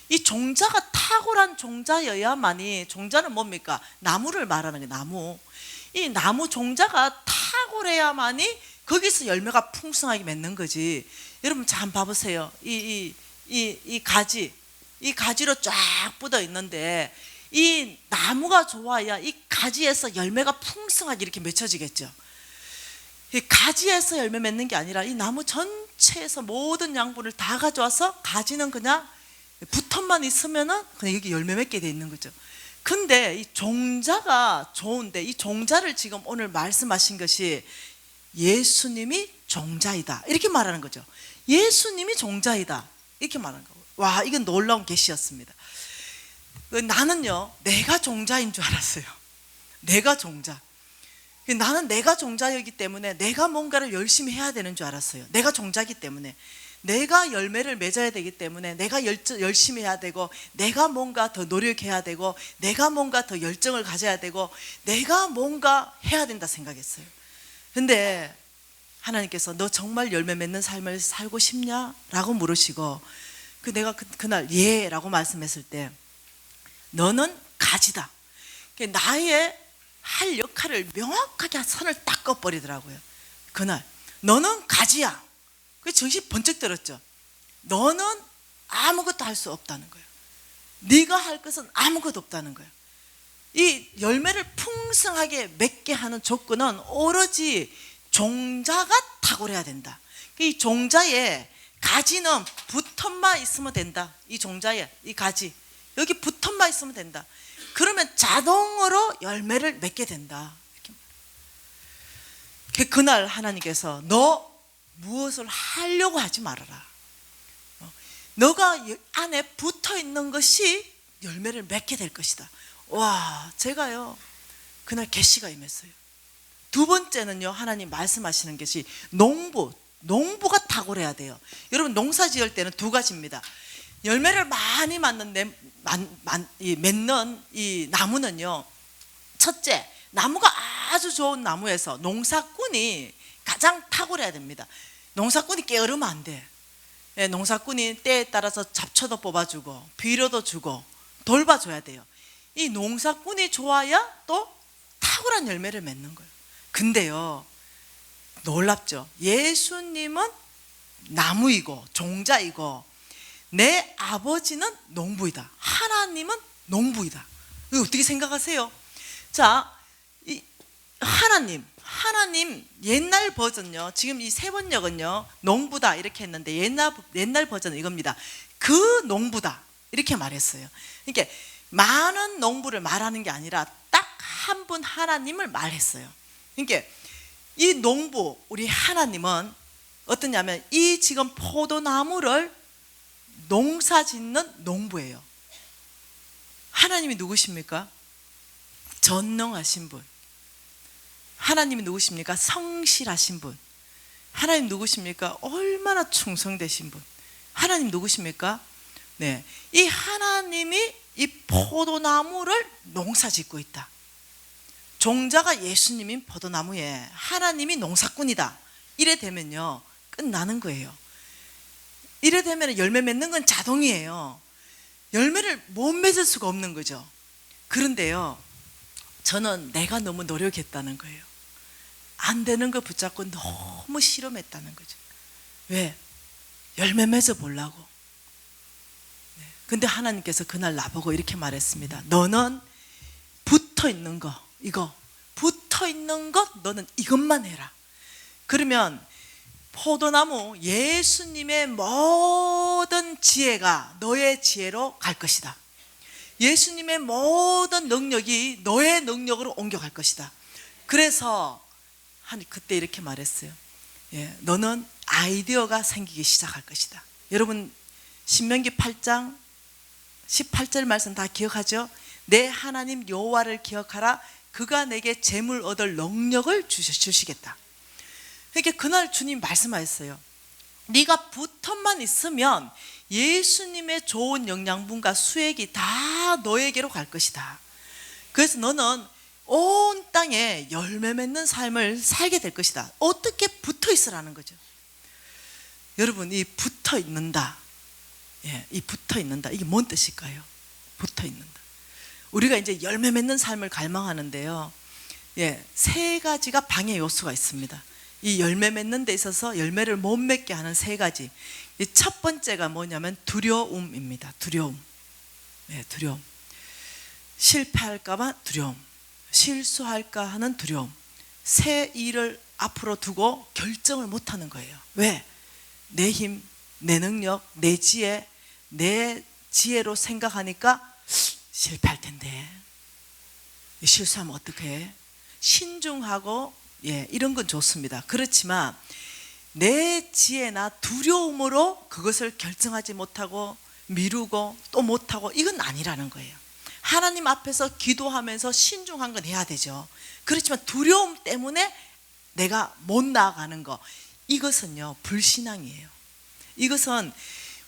이 종자가 탁월한 종자여야만이, 종자는 뭡니까? 나무를 말하는 게 나무. 이 나무 종자가 탁월해야만이 거기서 열매가 풍성하게 맺는 거지. 여러분, 잘 봐보세요. 이 가지로 쫙 뻗어 있는데 이 나무가 좋아야 이 가지에서 열매가 풍성하게 이렇게 맺혀지겠죠. 이 가지에서 열매 맺는 게 아니라 이 나무 전체에서 모든 양분을 다 가져와서 가지는 그냥 붙어만 있으면은 그냥 여기 열매 맺게 돼 있는 거죠. 근데 이 종자가 좋은데, 이 종자를 지금 오늘 말씀하신 것이 예수님이 종자이다, 이렇게 말하는 거죠. 예수님이 종자이다, 이렇게 말하는 거예요. 이건 놀라운 계시였습니다. 나는요, 내가 종자인 줄 알았어요. 내가 종자. 나는 내가 종자이기 때문에 내가 뭔가를 열심히 해야 되는 줄 알았어요. 내가 종자이기 때문에 내가 열매를 맺어야 되기 때문에 내가 열심히 해야 되고, 내가 뭔가 더 노력해야 되고, 내가 뭔가 더 열정을 가져야 되고, 내가 뭔가 해야 된다 생각했어요. 근데 하나님께서 너 정말 열매 맺는 삶을 살고 싶냐? 라고 물으시고, 내가 그날 예 라고 말씀했을 때, 너는 가지다. 나의 할 역할을 명확하게 선을 딱 꺼버리더라고요. 그날 너는 가지야. 그래서 정신 번쩍 들었죠. 너는 아무것도 할 수 없다는 거예요. 네가 할 것은 아무것도 없다는 거예요. 이 열매를 풍성하게 맺게 하는 조건은 오로지 종자가 탁월해야 된다. 이 종자에 가지는 붙어만 있으면 된다. 이 종자에 이 가지 여기 붙어만 있으면 된다. 그러면 자동으로 열매를 맺게 된다. 그날 하나님께서 너 무엇을 하려고 하지 말아라. 너가 안에 붙어 있는 것이 열매를 맺게 될 것이다. 와, 제가요 그날 계시가 임했어요. 두 번째는요, 하나님 말씀하시는 것이 농부가 탁월해야 돼요. 여러분, 농사 지을 때는 두 가지입니다. 열매를 많이 맺는 이 나무는요, 첫째, 나무가 아주 좋은 나무에서 농사꾼이 가장 탁월해야 됩니다. 농사꾼이 게으르면 안 돼. 농사꾼이 때에 따라서 잡초도 뽑아주고 비료도 주고 돌봐줘야 돼요. 이 농사꾼이 좋아야 또 탁월한 열매를 맺는 거예요. 근데요, 놀랍죠? 예수님은 나무이고 종자이고 내 아버지는 농부이다. 하나님은 농부이다. 이거 어떻게 생각하세요? 자, 이 하나님 옛날 버전요, 지금 이 세 번역은요 농부다 이렇게 했는데 옛날 버전은 이겁니다. 그 농부다 이렇게 말했어요. 그러니까 많은 농부를 말하는 게 아니라 딱 한 분 하나님을 말했어요. 그러니까 이 농부, 우리 하나님은 어떠냐면 이 지금 포도나무를 농사 짓는 농부예요. 하나님이 누구십니까? 전능하신 분. 하나님이 누구십니까? 성실하신 분. 하나님 누구십니까? 얼마나 충성되신 분. 하나님 누구십니까? 네, 이 하나님이 이 포도나무를 농사 짓고 있다. 종자가 예수님인 포도나무에 하나님이 농사꾼이다. 이래 되면요 끝나는 거예요. 이래 되면 열매 맺는 건 자동이에요. 열매를 못 맺을 수가 없는 거죠. 그런데요, 저는 내가 너무 노력했다는 거예요. 안 되는 거 붙잡고 너무 실험했다는 거죠. 왜? 열매 맺어 보려고. 근데 하나님께서 그날 나보고 이렇게 말했습니다. 너는 붙어 있는 거, 이거 붙어 있는 것 너는 이것만 해라. 그러면 포도나무 예수님의 모든 지혜가 너의 지혜로 갈 것이다. 예수님의 모든 능력이 너의 능력으로 옮겨갈 것이다. 그래서 그때 이렇게 말했어요. 너는 아이디어가 생기기 시작할 것이다. 여러분, 신명기 8장 18절 말씀 다 기억하죠? 내 하나님 여호와를 기억하라. 그가 내게 재물 얻을 능력을 주시겠다. 그러니까 그날 주님 말씀하셨어요. 네가 붙어만 있으면 예수님의 좋은 영양분과 수액이 다 너에게로 갈 것이다. 그래서 너는 온 땅에 열매 맺는 삶을 살게 될 것이다. 어떻게 붙어 있으라는 거죠. 여러분, 이 붙어 있는다, 이 붙어 있는다, 이게 뭔 뜻일까요? 붙어 있는다. 우리가 이제 열매 맺는 삶을 갈망하는데요, 세 가지가 방해 요소가 있습니다. 이 열매 맺는 데 있어서 열매를 못 맺게 하는 세 가지. 이 첫 번째가 뭐냐면 두려움입니다. 두려움. 두려움. 실패할까봐 두려움. 실수할까 하는 두려움. 새 일을 앞으로 두고 결정을 못하는 거예요. 왜? 내 힘, 내 능력, 내 지혜로 생각하니까 실패할 텐데, 실수하면 어떡해? 신중하고 이런 건 좋습니다. 그렇지만 내 지혜나 두려움으로 그것을 결정하지 못하고 미루고 또 못하고, 이건 아니라는 거예요. 하나님 앞에서 기도하면서 신중한 건 해야 되죠. 그렇지만 두려움 때문에 내가 못 나아가는 거, 이것은요 불신앙이에요. 이것은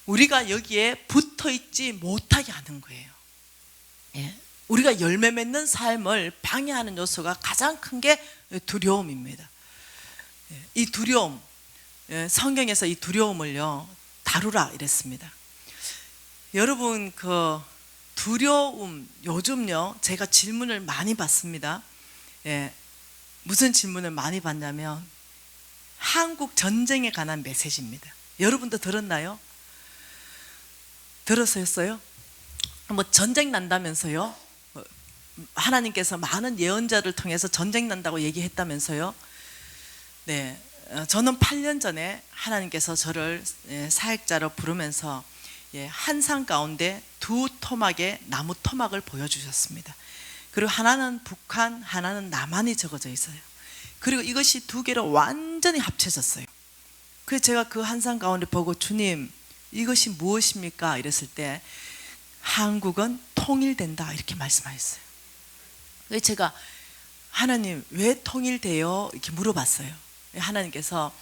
우리가 여기에 붙어있지 못하게 하는 거예요. 우리가 열매 맺는 삶을 방해하는 요소가 가장 큰 게 두려움입니다. 이 두려움, 성경에서 이 두려움을요 다루라 이랬습니다. 여러분, 그 두려움, 요즘요 제가 질문을 많이 받습니다. 무슨 질문을 많이 받냐면 한국 전쟁에 관한 메시지입니다. 여러분도 들었나요? 들었어요? 뭐 전쟁 난다면서요? 하나님께서 많은 예언자를 통해서 전쟁 난다고 얘기했다면서요? 네, 저는 8년 전에 하나님께서 저를 사역자로 부르면서 한산 가운데 두 토막의 나무 토막을 보여주셨습니다. 그리고 하나는 북한, 하나는 남한이 적어져 있어요. 그리고 이것이 두 개로 완전히 합쳐졌어요. 그래서 제가 그 한산 가운데 보고, 주님, 이것이 무엇입니까? 이랬을 때 한국은 통일된다 이렇게 말씀하셨어요. 그래서 제가 하나님 왜 통일돼요? 이렇게 물어봤어요. 하나님께서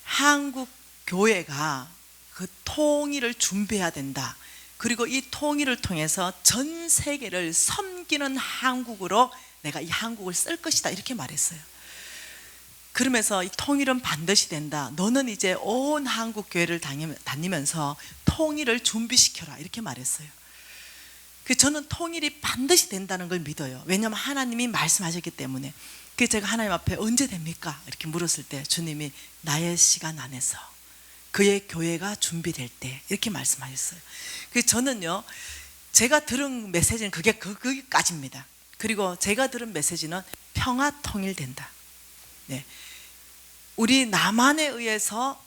한국 교회가 그 통일을 준비해야 된다. 그리고 이 통일을 통해서 전 세계를 섬기는 한국으로 내가 이 한국을 쓸 것이다 이렇게 말했어요. 그러면서 이 통일은 반드시 된다. 너는 이제 온 한국 교회를 다니면서 통일을 준비시켜라 이렇게 말했어요. 저는 통일이 반드시 된다는 걸 믿어요. 왜냐하면 하나님이 말씀하셨기 때문에. 그래서 제가 하나님 앞에 언제 됩니까? 이렇게 물었을 때 주님이 나의 시간 안에서 그의 교회가 준비될 때 이렇게 말씀하셨어요. 그래서 저는요, 제가 들은 메시지는 거기까지입니다. 그리고 제가 들은 메시지는 평화 통일된다. 네. 우리 남한에 의해서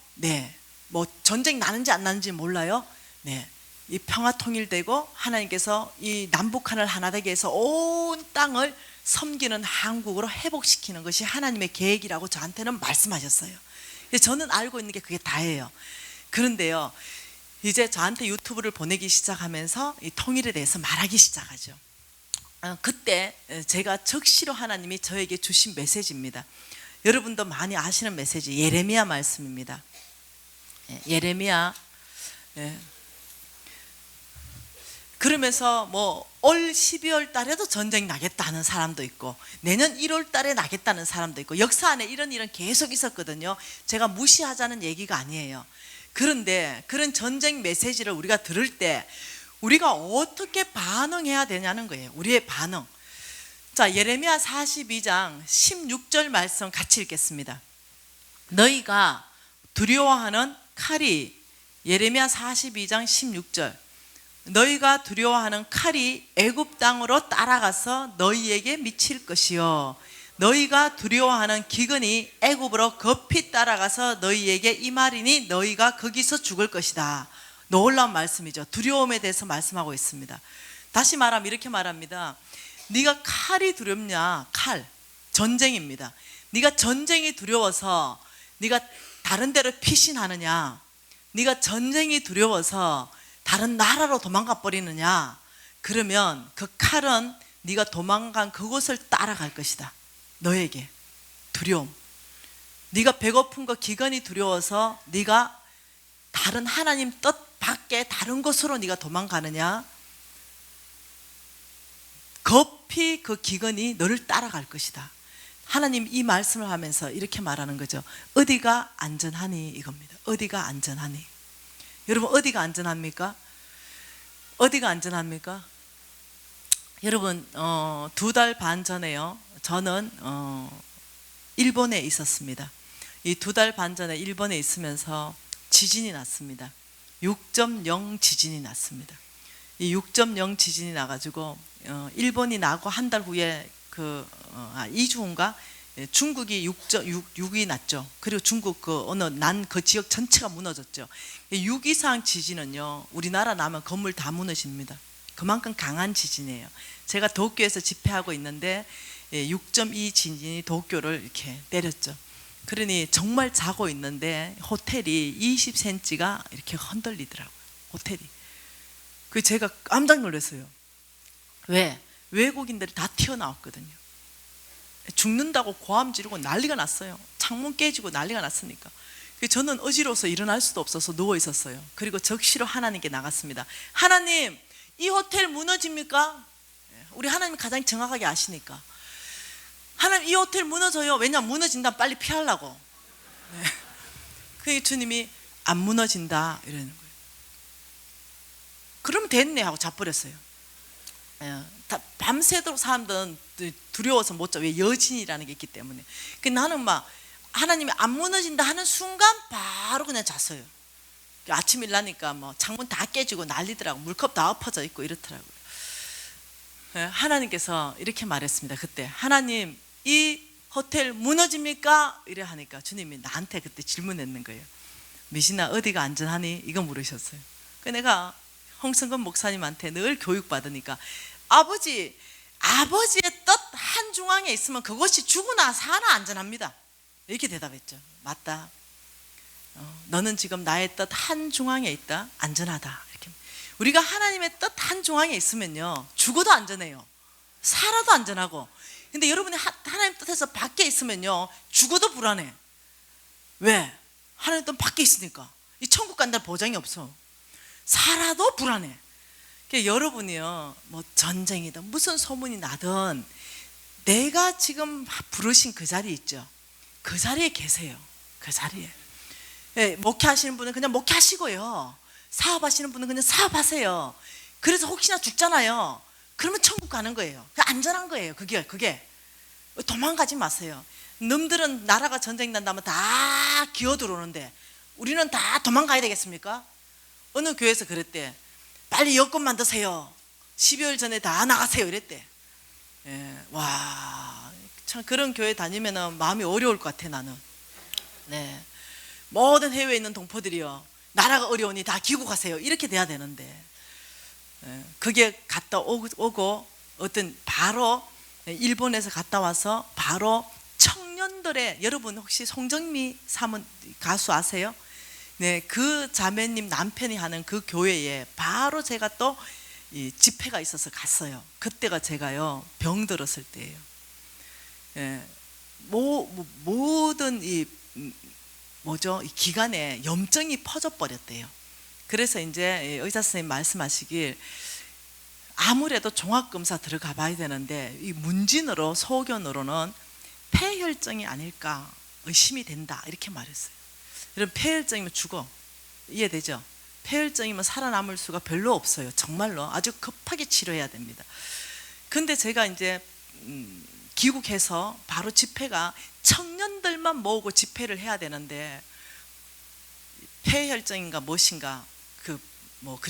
뭐 전쟁 나는지 안 나는지 몰라요. 이 평화 통일되고 하나님께서 이 남북한을 하나 되게 해서 온 땅을 섬기는 한국으로 회복시키는 것이 하나님의 계획이라고 저한테는 말씀하셨어요. 저는 알고 있는 게 그게 다예요. 그런데요, 이제 저한테 유튜브를 보내기 시작하면서 이 통일에 대해서 말하기 시작하죠. 그때 제가 적시로 하나님이 저에게 주신 메시지입니다. 여러분도 많이 아시는 메시지, 예레미야 말씀입니다. 예레미야. 그러면서 뭐 올 12월 달에도 전쟁 나겠다 하는 사람도 있고 내년 1월 달에 나겠다는 사람도 있고 역사 안에 이런 일은 계속 있었거든요. 제가 무시하자는 얘기가 아니에요. 그런데 그런 전쟁 메시지를 우리가 들을 때 우리가 어떻게 반응해야 되냐는 거예요. 우리의 반응. 자, 예레미야 42장 16절 말씀 같이 읽겠습니다. 너희가 두려워하는 칼이, 예레미야 42장 16절, 너희가 두려워하는 칼이 애굽 땅으로 따라가서 너희에게 미칠 것이요 너희가 두려워하는 기근이 애굽으로 급히 따라가서 너희에게 임하리니 너희가 거기서 죽을 것이다. 놀라운 말씀이죠. 두려움에 대해서 말씀하고 있습니다. 다시 말하면 이렇게 말합니다. 네가 칼이 두렵냐? 칼, 전쟁입니다. 네가 전쟁이 두려워서 네가 다른 데로 피신하느냐? 네가 전쟁이 두려워서 다른 나라로 도망가 버리느냐? 그러면 그 칼은 네가 도망간 그곳을 따라갈 것이다. 너에게 두려움. 네가 배고픈 거 기근이 두려워서 네가 다른 하나님 뜻 밖에 다른 곳으로 네가 도망가느냐? 급히 그 기근이 너를 따라갈 것이다. 하나님 이 말씀을 하면서 이렇게 말하는 거죠. 어디가 안전하니 이겁니다. 어디가 안전하니? 여러분 어디가 안전합니까? 어디가 안전합니까? 여러분 2달 반 전에요. 저는 일본에 있었습니다. 이 2달 반 전에 일본에 있으면서 지진이 났습니다. 6.0 지진이 났습니다. 이 6.0 지진이 나가지고 일본이 나고 한 달 후에 2주 후인가 중국이 6이 났죠. 그리고 중국 난 그 지역 전체가 무너졌죠. 6 이상 지진은요, 우리나라 나면 건물 다 무너집니다. 그만큼 강한 지진이에요. 제가 도쿄에서 집회하고 있는데 6.2 지진이 도쿄를 이렇게 때렸죠. 그러니 정말 자고 있는데 호텔이 20cm가 이렇게 흔들리더라고요. 호텔이. 그 제가 깜짝 놀랐어요. 왜? 외국인들이 다 튀어나왔거든요. 죽는다고 고함 지르고 난리가 났어요. 창문 깨지고 난리가 났으니까. 저는 어지러워서 일어날 수도 없어서 누워 있었어요. 그리고 적시로 하나님께 나갔습니다. 하나님, 이 호텔 무너집니까? 우리 하나님 가장 정확하게 아시니까. 하나님, 이 호텔 무너져요. 왜냐면 무너진다면 빨리 피하려고. 그 주님이 안 무너진다 이러는 거예요. 그러면 됐네 하고 자버렸어요. 밤새도록 사람들은 두려워서 못 자. 왜? 여진이라는 게 있기 때문에. 나는 막 하나님이 안 무너진다 하는 순간 바로 그냥 잤어요. 아침 일나니까 뭐 창문 다 깨지고 난리더라고. 물컵 다 엎어져 있고 이렇더라고요. 하나님께서 이렇게 말했습니다. 그때 하나님, 이 호텔 무너집니까? 이래 하니까 주님이 나한테 그때 질문했는 거예요. 미신아, 어디가 안전하니? 이거 물으셨어요. 내가 홍성근 목사님한테 늘 교육받으니까 아버지의 뜻 한중앙에 있으면 그것이 죽으나 사나 안전합니다. 이렇게 대답했죠. 맞다. 너는 지금 나의 뜻 한중앙에 있다. 안전하다. 이렇게. 우리가 하나님의 뜻 한중앙에 있으면요, 죽어도 안전해요. 살아도 안전하고. 근데 여러분이 하나님 뜻에서 밖에 있으면요, 죽어도 불안해. 왜? 하나님 뜻 밖에 있으니까. 이 천국 간다는 보장이 없어. 살아도 불안해. 그러니까 여러분이요, 뭐 전쟁이든 무슨 소문이 나든 내가 지금 부르신 그 자리에 있죠. 그 자리에 계세요. 그 자리에. 예, 목회하시는 분은 그냥 목회하시고요. 사업하시는 분은 그냥 사업하세요. 그래서 혹시나 죽잖아요. 그러면 천국 가는 거예요. 안전한 거예요. 그게 도망가지 마세요. 놈들은 나라가 전쟁 난다면 다 기어 들어오는데 우리는 다 도망가야 되겠습니까? 어느 교회에서 그랬대. 빨리 여권 만드세요. 12월 전에 다 나가세요. 이랬대. 예, 와, 참 그런 교회 다니면 마음이 어려울 것 같아 나는. 네, 모든 해외에 있는 동포들이요, 나라가 어려우니 다 귀국하세요. 이렇게 돼야 되는데, 예, 그게 갔다 오고 어떤 바로 일본에서 갔다 와서 바로 청년들의, 여러분 혹시 송정미 사문 가수 아세요? 네, 그 자매님 남편이 하는 그 교회에 바로 제가 또 이 집회가 있어서 갔어요. 그때가 제가요 병들었을 때예요. 예, 모든 이 뭐죠? 이 기간에 염증이 퍼져 버렸대요. 그래서 이제 의사 선생님 말씀하시길 아무래도 종합검사 들어가 봐야 되는데 이 문진으로 소견으로는 폐혈증이 아닐까 의심이 된다 이렇게 말했어요. 여러분 폐혈증이면 죽어. 이해되죠? 폐혈증이면 살아남을 수가 별로 없어요. 정말로 아주 급하게 치료해야 됩니다. 근데 제가 이제 귀국해서 바로 집회가 청년들만 모으고 집회를 해야 되는데 폐혈증인가 무엇인가 그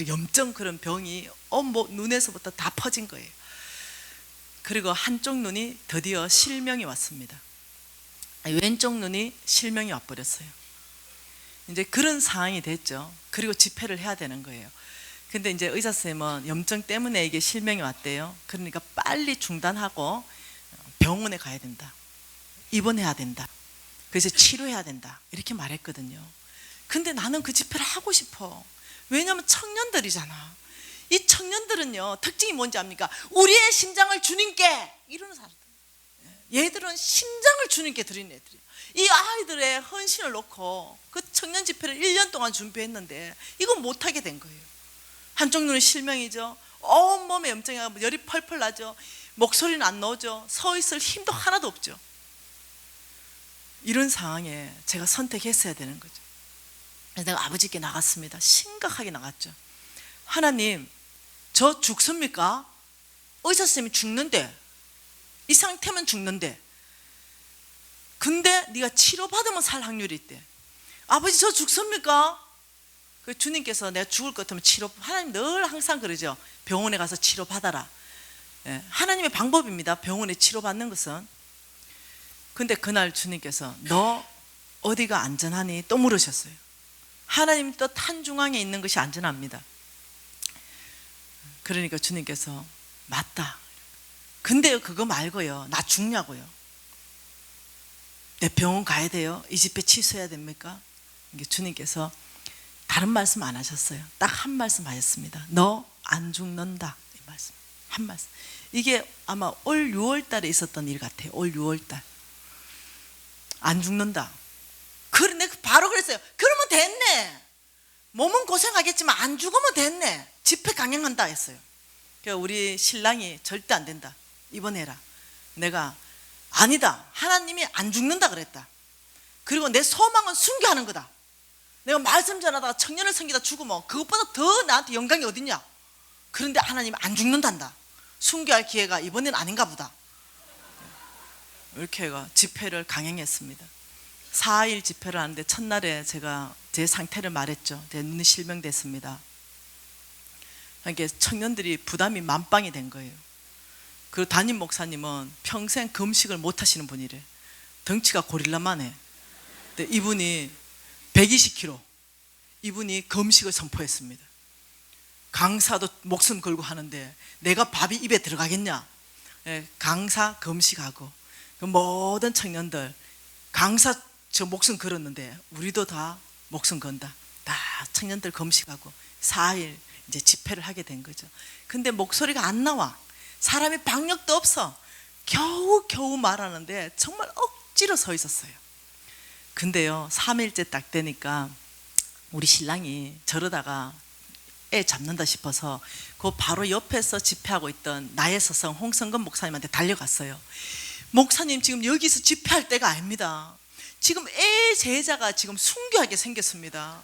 염증 그런 병이 눈에서부터 다 퍼진 거예요. 그리고 한쪽 눈이 드디어 실명이 왔습니다. 왼쪽 눈이 실명이 와버렸어요. 이제 그런 상황이 됐죠. 그리고 집회를 해야 되는 거예요. 근데 이제 의사 선생님은 염증 때문에 이게 실명이 왔대요. 그러니까 빨리 중단하고 병원에 가야 된다. 입원해야 된다. 그래서 치료해야 된다. 이렇게 말했거든요. 근데 나는 그 집회를 하고 싶어. 왜냐하면 청년들이잖아. 이 청년들은요 특징이 뭔지 압니까? 우리의 심장을 주님께 이러는 사람들. 얘들은 심장을 주님께 드리는 애들이에요. 이 아이들의 헌신을 놓고 그 청년 집회를 1년 동안 준비했는데 이건 못하게 된 거예요. 한쪽 눈은 실명이죠. 온몸에 염증이 나고 열이 펄펄 나죠. 목소리는 안 나오죠. 서 있을 힘도 하나도 없죠. 이런 상황에 제가 선택했어야 되는 거죠. 그래서 내가 아버지께 나갔습니다. 심각하게 나갔죠. 하나님, 저 죽습니까? 의사 선생님이 죽는데, 이 상태면 죽는데, 근데 네가 치료받으면 살 확률이 있대. 아버지 저 죽습니까? 그 주님께서 내가 죽을 것 같으면 하나님 늘 항상 그러죠. 병원에 가서 치료받아라. 예, 하나님의 방법입니다. 병원에 치료받는 것은. 근데 그날 주님께서 너 어디가 안전하니? 또 물으셨어요. 하나님 뜻 한중앙에 있는 것이 안전합니다. 그러니까 주님께서 맞다. 근데 그거 말고요. 나 죽냐고요. 내 병원 가야 돼요? 이 집회 취소해야 됩니까? 이게 주님께서 다른 말씀 안 하셨어요. 딱 한 말씀 하셨습니다. 너 안 죽는다. 이 말씀. 한 말씀. 이게 아마 올 6월 달에 있었던 일 같아요. 올 6월 달. 안 죽는다. 그래, 내가 바로 그랬어요. 그러면 됐네. 몸은 고생하겠지만 안 죽으면 됐네. 집회 강행한다 했어요. 그러니까 우리 신랑이 절대 안 된다. 입원해라. 내가 아니다. 하나님이 안 죽는다 그랬다. 그리고 내 소망은 순교하는 거다. 내가 말씀 전하다가 청년을 섬기다 죽으면 그것보다 더 나한테 영광이 어딨냐. 그런데 하나님 안 죽는단다. 순교할 기회가 이번엔 아닌가 보다. 이렇게 해가 집회를 강행했습니다. 4일 집회를 하는데 첫날에 제가 제 상태를 말했죠. 제 눈이 실명됐습니다. 그러니까 청년들이 부담이 만빵이 된 거예요. 그리고 담임 목사님은 평생 금식을 못 하시는 분이래. 덩치가 고릴라만 해. 근데 이분이 120kg. 이분이 금식을 선포했습니다. 강사도 목숨 걸고 하는데 내가 밥이 입에 들어가겠냐. 강사 금식하고 그 모든 청년들 강사 저 목숨 걸었는데 우리도 다 목숨 건다. 다 청년들 금식하고 4일 이제 집회를 하게 된 거죠. 근데 목소리가 안 나와. 사람이 방력도 없어. 겨우 말하는데 정말 억지로 서 있었어요. 근데요, 3일째 딱 되니까 우리 신랑이 저러다가 애 잡는다 싶어서 그 바로 옆에서 집회하고 있던 나의 서성 홍성근 목사님한테 달려갔어요. 목사님, 지금 여기서 집회할 때가 아닙니다. 지금 애 제자가 지금 순교하게 생겼습니다.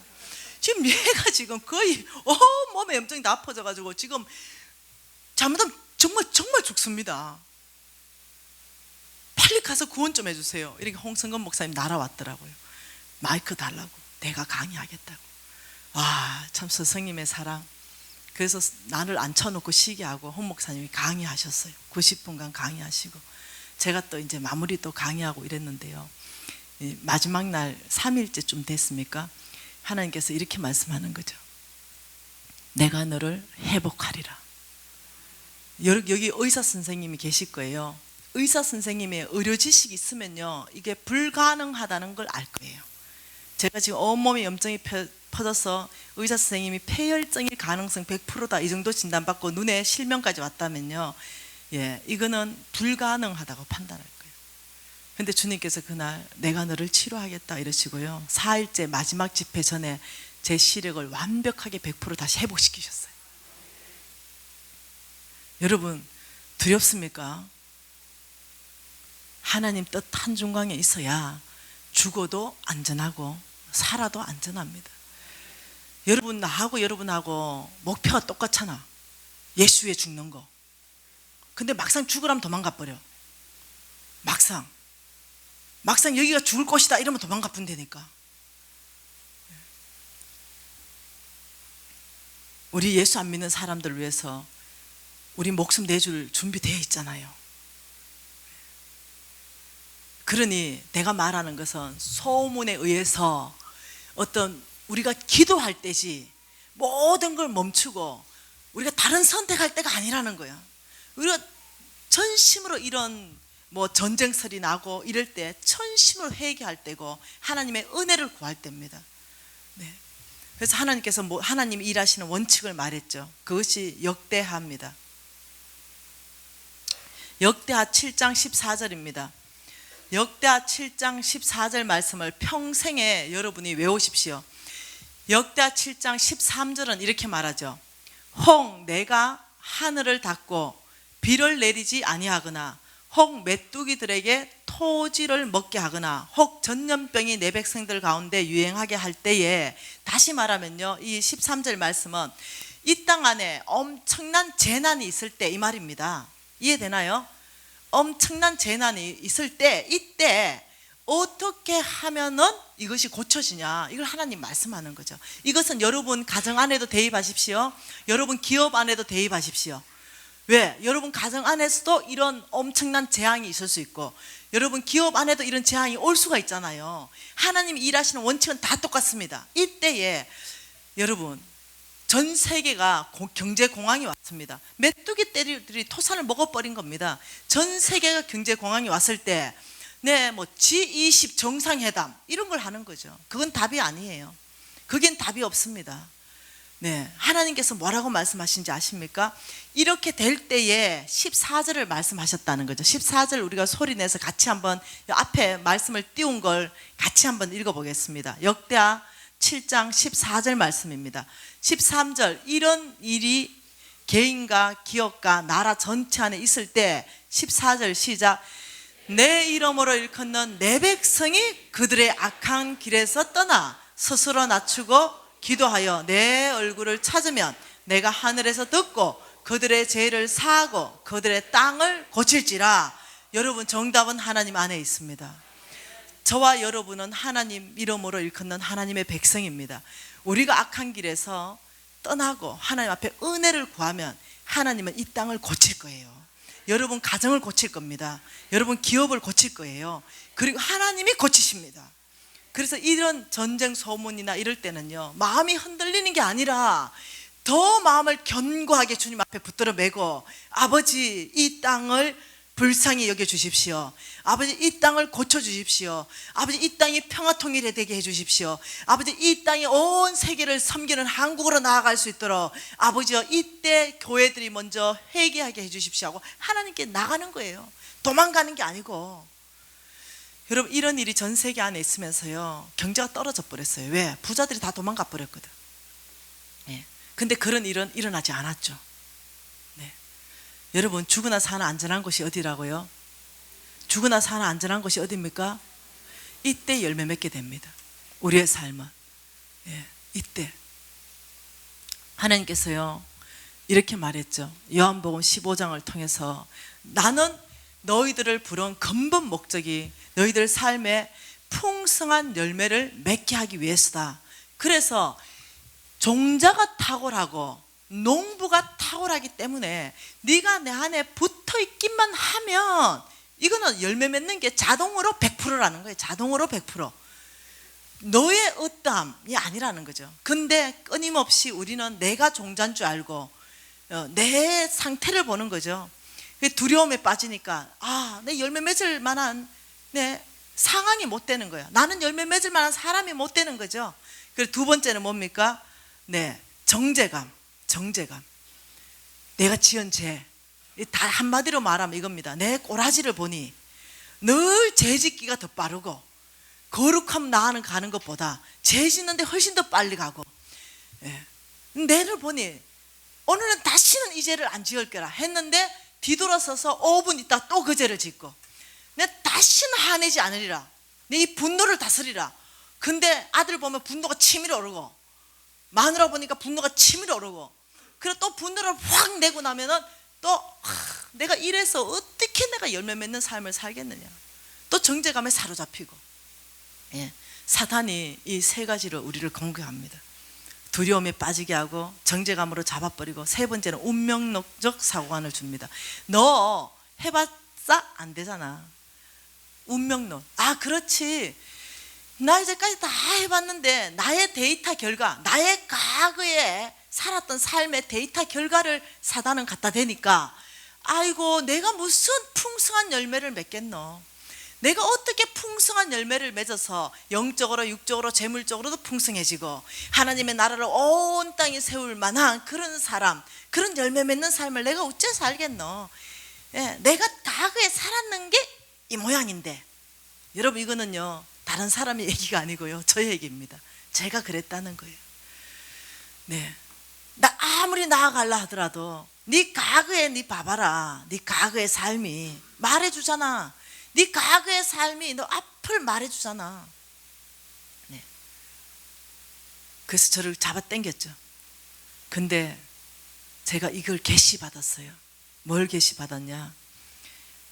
지금 얘가 지금 거의 몸에 염증이 다 퍼져가지고 지금 잘못하면 정말 죽습니다. 빨리 가서 구원 좀 해주세요. 이렇게 홍성근 목사님 날아왔더라고요. 마이크 달라고, 내가 강의하겠다고. 와, 참 스승님의 사랑. 그래서 나를 앉혀놓고 쉬게 하고 홍 목사님이 강의하셨어요. 90분간 강의하시고, 제가 또 이제 마무리 또 강의하고 이랬는데요, 마지막 날 3일째쯤 됐습니까? 하나님께서 이렇게 말씀하는 거죠. 내가 너를 회복하리라. 여기 의사 선생님이 계실 거예요. 의사 선생님의 의료 지식이 있으면요, 이게 불가능하다는 걸 알 거예요. 제가 지금 온몸에 염증이 퍼져서 의사 선생님이 폐혈증일 가능성 100%다 이 정도 진단받고 눈에 실명까지 왔다면요, 이거는 불가능하다고 판단할 거예요. 근데 주님께서 그날 내가 너를 치료하겠다 이러시고요, 4일째 마지막 집회 전에 제 시력을 완벽하게 100% 다시 회복시키셨어요. 여러분, 두렵습니까? 하나님 뜻 한중강에 있어야 죽어도 안전하고 살아도 안전합니다. 여러분하고 목표가 똑같잖아. 예수에 죽는 거. 근데 막상 죽으라면 도망가 버려. 막상 여기가 죽을 곳이다 이러면 도망가 본다니까. 우리 예수 안 믿는 사람들을 위해서 우리 목숨 내줄 준비되어 있잖아요. 그러니 내가 말하는 것은 소문에 의해서 어떤 우리가 기도할 때지 모든 걸 멈추고 우리가 다른 선택할 때가 아니라는 거야. 우리가 전심으로 이런 전쟁설이 나고 이럴 때 전심으로 회개할 때고 하나님의 은혜를 구할 때입니다. 네. 그래서 하나님께서 하나님이 일하시는 원칙을 말했죠. 그것이 역대하입니다. 역대하 7장 14절입니다. 역대하 7장 14절 말씀을 평생에 여러분이 외우십시오. 역대하 7장 13절은 이렇게 말하죠. 혹 내가 하늘을 닫고 비를 내리지 아니하거나 혹 메뚜기들에게 토지를 먹게 하거나 혹 전염병이 내 백성들 가운데 유행하게 할 때에, 다시 말하면요, 이 13절 말씀은 이 땅 안에 엄청난 재난이 있을 때 이 말입니다. 이해되나요? 엄청난 재난이 있을 때, 이때 어떻게 하면은 이것이 고쳐지냐, 이걸 하나님 말씀하는 거죠. 이것은 여러분 가정 안에도 대입하십시오. 여러분 기업 안에도 대입하십시오. 왜? 여러분 가정 안에서도 이런 엄청난 재앙이 있을 수 있고 여러분 기업 안에도 이런 재앙이 올 수가 있잖아요. 하나님이 일하시는 원칙은 다 똑같습니다. 이때에 여러분 전 세계가 경제 공황이 왔습니다. 메뚜기떼들이 토산을 먹어버린 겁니다. 전 세계가 경제 공황이 왔을 때 G20 정상회담 이런 걸 하는 거죠. 그건 답이 아니에요. 그겐 답이 없습니다. 하나님께서 뭐라고 말씀하신지 아십니까? 이렇게 될 때에 14절을 말씀하셨다는 거죠. 14절 우리가 소리내서 같이 한번 앞에 말씀을 띄운 걸 같이 한번 읽어보겠습니다. 역대하 7장 14절 말씀입니다. 13절, 이런 일이 개인과 기업과 나라 전체 안에 있을 때 14절 시작. 내 이름으로 일컫는 내 백성이 그들의 악한 길에서 떠나 스스로 낮추고 기도하여 내 얼굴을 찾으면 내가 하늘에서 듣고 그들의 죄를 사하고 그들의 땅을 고칠지라. 여러분, 정답은 하나님 안에 있습니다. 저와 여러분은 하나님 이름으로 일컫는 하나님의 백성입니다. 우리가 악한 길에서 떠나고 하나님 앞에 은혜를 구하면 하나님은 이 땅을 고칠 거예요. 여러분 가정을 고칠 겁니다. 여러분 기업을 고칠 거예요. 그리고 하나님이 고치십니다. 그래서 이런 전쟁 소문이나 이럴 때는요, 마음이 흔들리는 게 아니라 더 마음을 견고하게 주님 앞에 붙들어 매고, 아버지 이 땅을 불쌍히 여겨 주십시오. 아버지 이 땅을 고쳐 주십시오. 아버지 이 땅이 평화통일이 되게 해 주십시오. 아버지 이 땅이 온 세계를 섬기는 한국으로 나아갈 수 있도록 아버지여 이때 교회들이 먼저 회개하게 해 주십시오 하고 하나님께 나가는 거예요. 도망가는 게 아니고. 여러분 이런 일이 전 세계 안에 있으면서요 경제가 떨어져 버렸어요. 왜? 부자들이 다 도망가 버렸거든. 예. 근데 그런 일은 일어나지 않았죠. 네. 여러분 죽으나 사나 안전한 곳이 어디라고요? 죽으나 사나 안전한 곳이 어디입니까? 이때 열매 맺게 됩니다. 우리의 삶은. 예. 이때 하나님께서요 이렇게 말했죠. 요한복음 15장을 통해서 나는 너희들을 부른 근본 목적이 너희들 삶에 풍성한 열매를 맺게 하기 위해서다. 그래서 종자가 탁월하고 농부가 탁월하기 때문에 네가 내 안에 붙어 있기만 하면 이거는 열매 맺는 게 자동으로 100%라는 거예요. 자동으로 100%. 너의 어떠함이 아니라는 거죠. 근데 끊임없이 우리는 내가 종자인 줄 알고 내 상태를 보는 거죠. 두려움에 빠지니까 내 열매 맺을 만한 내 상황이 못 되는 거예요. 나는 열매 맺을 만한 사람이 못 되는 거죠. 그리고 두 번째는 뭡니까? 네, 정죄감. 내가 지은 죄. 다 한마디로 말하면 이겁니다. 내 꼬라지를 보니 늘 죄 짓기가 더 빠르고 거룩함 나아는 가는 것보다 죄 짓는데 훨씬 더 빨리 가고. 예. 내를 보니 오늘은 다시는 이 죄를 안 지을 거라 했는데 뒤돌아서서 5분 있다 또 그 죄를 짓고 내 다시는 화내지 않으리라. 내 이 분노를 다스리라. 근데 아들 보면 분노가 치밀어 오르고 마누라 보니까 분노가 치밀어 오르고 그리고 또 분노를 확 내고 나면은 또 내가 이래서 어떻게 내가 열매 맺는 삶을 살겠느냐. 또 정죄감에 사로잡히고. 예. 사탄이 이 세 가지로 우리를 공격합니다. 두려움에 빠지게 하고 정죄감으로 잡아버리고 세 번째는 운명론적 사고관을 줍니다. 너 해봤자 안 되잖아. 운명론. 그렇지. 나 이제까지 다 해봤는데 나의 데이터 결과, 나의 과거에 살았던 삶의 데이터 결과를 사단은 갖다 대니까 아이고 내가 무슨 풍성한 열매를 맺겠노. 내가 어떻게 풍성한 열매를 맺어서 영적으로 육적으로 재물적으로도 풍성해지고 하나님의 나라를 온 땅에 세울 만한 그런 사람, 그런 열매 맺는 삶을 내가 어째 살겠노. 예, 내가 과거에 살았는 게 이 모양인데. 여러분 이거는요 다른 사람의 얘기가 아니고요 저 얘기입니다. 제가 그랬다는 거예요. 네, 나 아무리 나아가려 하더라도 네 과거에 네 봐봐라. 네 과거의 삶이 말해주잖아. 네 과거의 삶이 너 앞을 말해주잖아. 네. 그래서 저를 잡아당겼죠. 근데 제가 이걸 계시받았어요. 뭘 계시받았냐?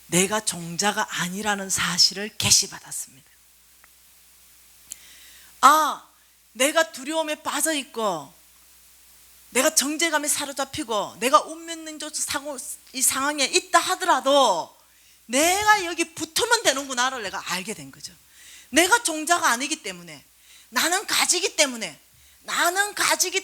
내가 종자가 아니라는 사실을 계시받았습니다. 내가 두려움에 빠져있고 내가 정죄감에 사로잡히고 내가 운명론적 이 상황에 있다 하더라도 내가 여기 붙으면 되는구나를 내가 알게 된 거죠. 내가 종자가 아니기 때문에 나는 가지기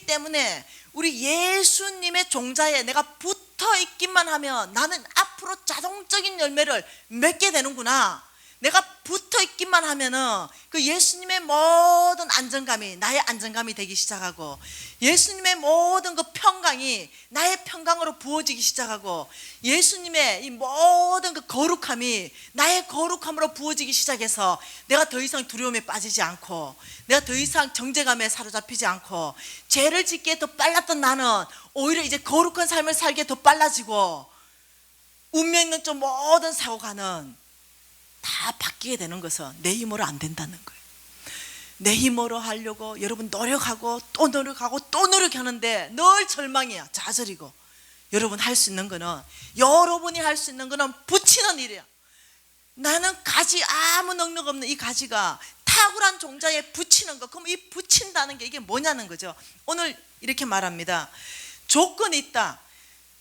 때문에 우리 예수님의 종자에 내가 붙어 있기만 하면 나는 앞으로 자동적인 열매를 맺게 되는구나. 내가 붙어 있기만 하면은 그 예수님의 모든 안정감이 나의 안정감이 되기 시작하고 예수님의 모든 그 평강이 나의 평강으로 부어지기 시작하고 예수님의 이 모든 그 거룩함이 나의 거룩함으로 부어지기 시작해서 내가 더 이상 두려움에 빠지지 않고 내가 더 이상 정죄감에 사로잡히지 않고 죄를 짓기에 더 빨랐던 나는 오히려 이제 거룩한 삶을 살기에 더 빨라지고 운명론적 모든 사고가는 다 바뀌게 되는 것은 내 힘으로 안 된다는 거예요. 내 힘으로 하려고 여러분 노력하고 또 노력하고 또 노력하는데 늘 절망이야. 좌절이고. 여러분 할 수 있는 거는 여러분이 할 수 있는 거는 붙이는 일이야. 나는 가지 아무 능력 없는 이 가지가 탁월한 종자에 붙이는 거. 그럼 이 붙인다는 게 이게 뭐냐는 거죠. 오늘 이렇게 말합니다. 조건이 있다.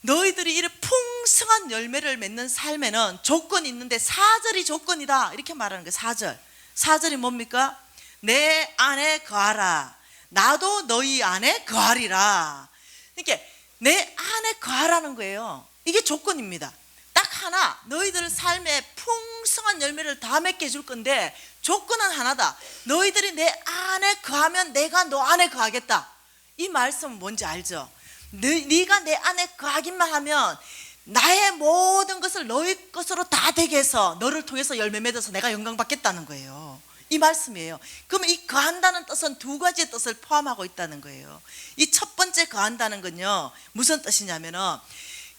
너희들이 이런 풍성한 열매를 맺는 삶에는 조건이 있는데 4절이 조건이다 이렇게 말하는 거예요. 4절이 뭡니까? 내 안에 거하라. 나도 너희 안에 거하리라. 그러니까 내 안에 거하라는 거예요. 이게 조건입니다. 딱 하나, 너희들 삶에 풍성한 열매를 다 맺게 해줄 건데 조건은 하나다. 너희들이 내 안에 거하면 내가 너 안에 거하겠다. 이 말씀은 뭔지 알죠? 네가 내 안에 거하기만 하면 나의 모든 것을 너희 것으로 다 되게 해서 너를 통해서 열매 맺어서 내가 영광 받겠다는 거예요. 이 말씀이에요. 그러면 이 거한다는 뜻은 두 가지의 뜻을 포함하고 있다는 거예요. 이 첫 번째 거한다는 건요, 무슨 뜻이냐면은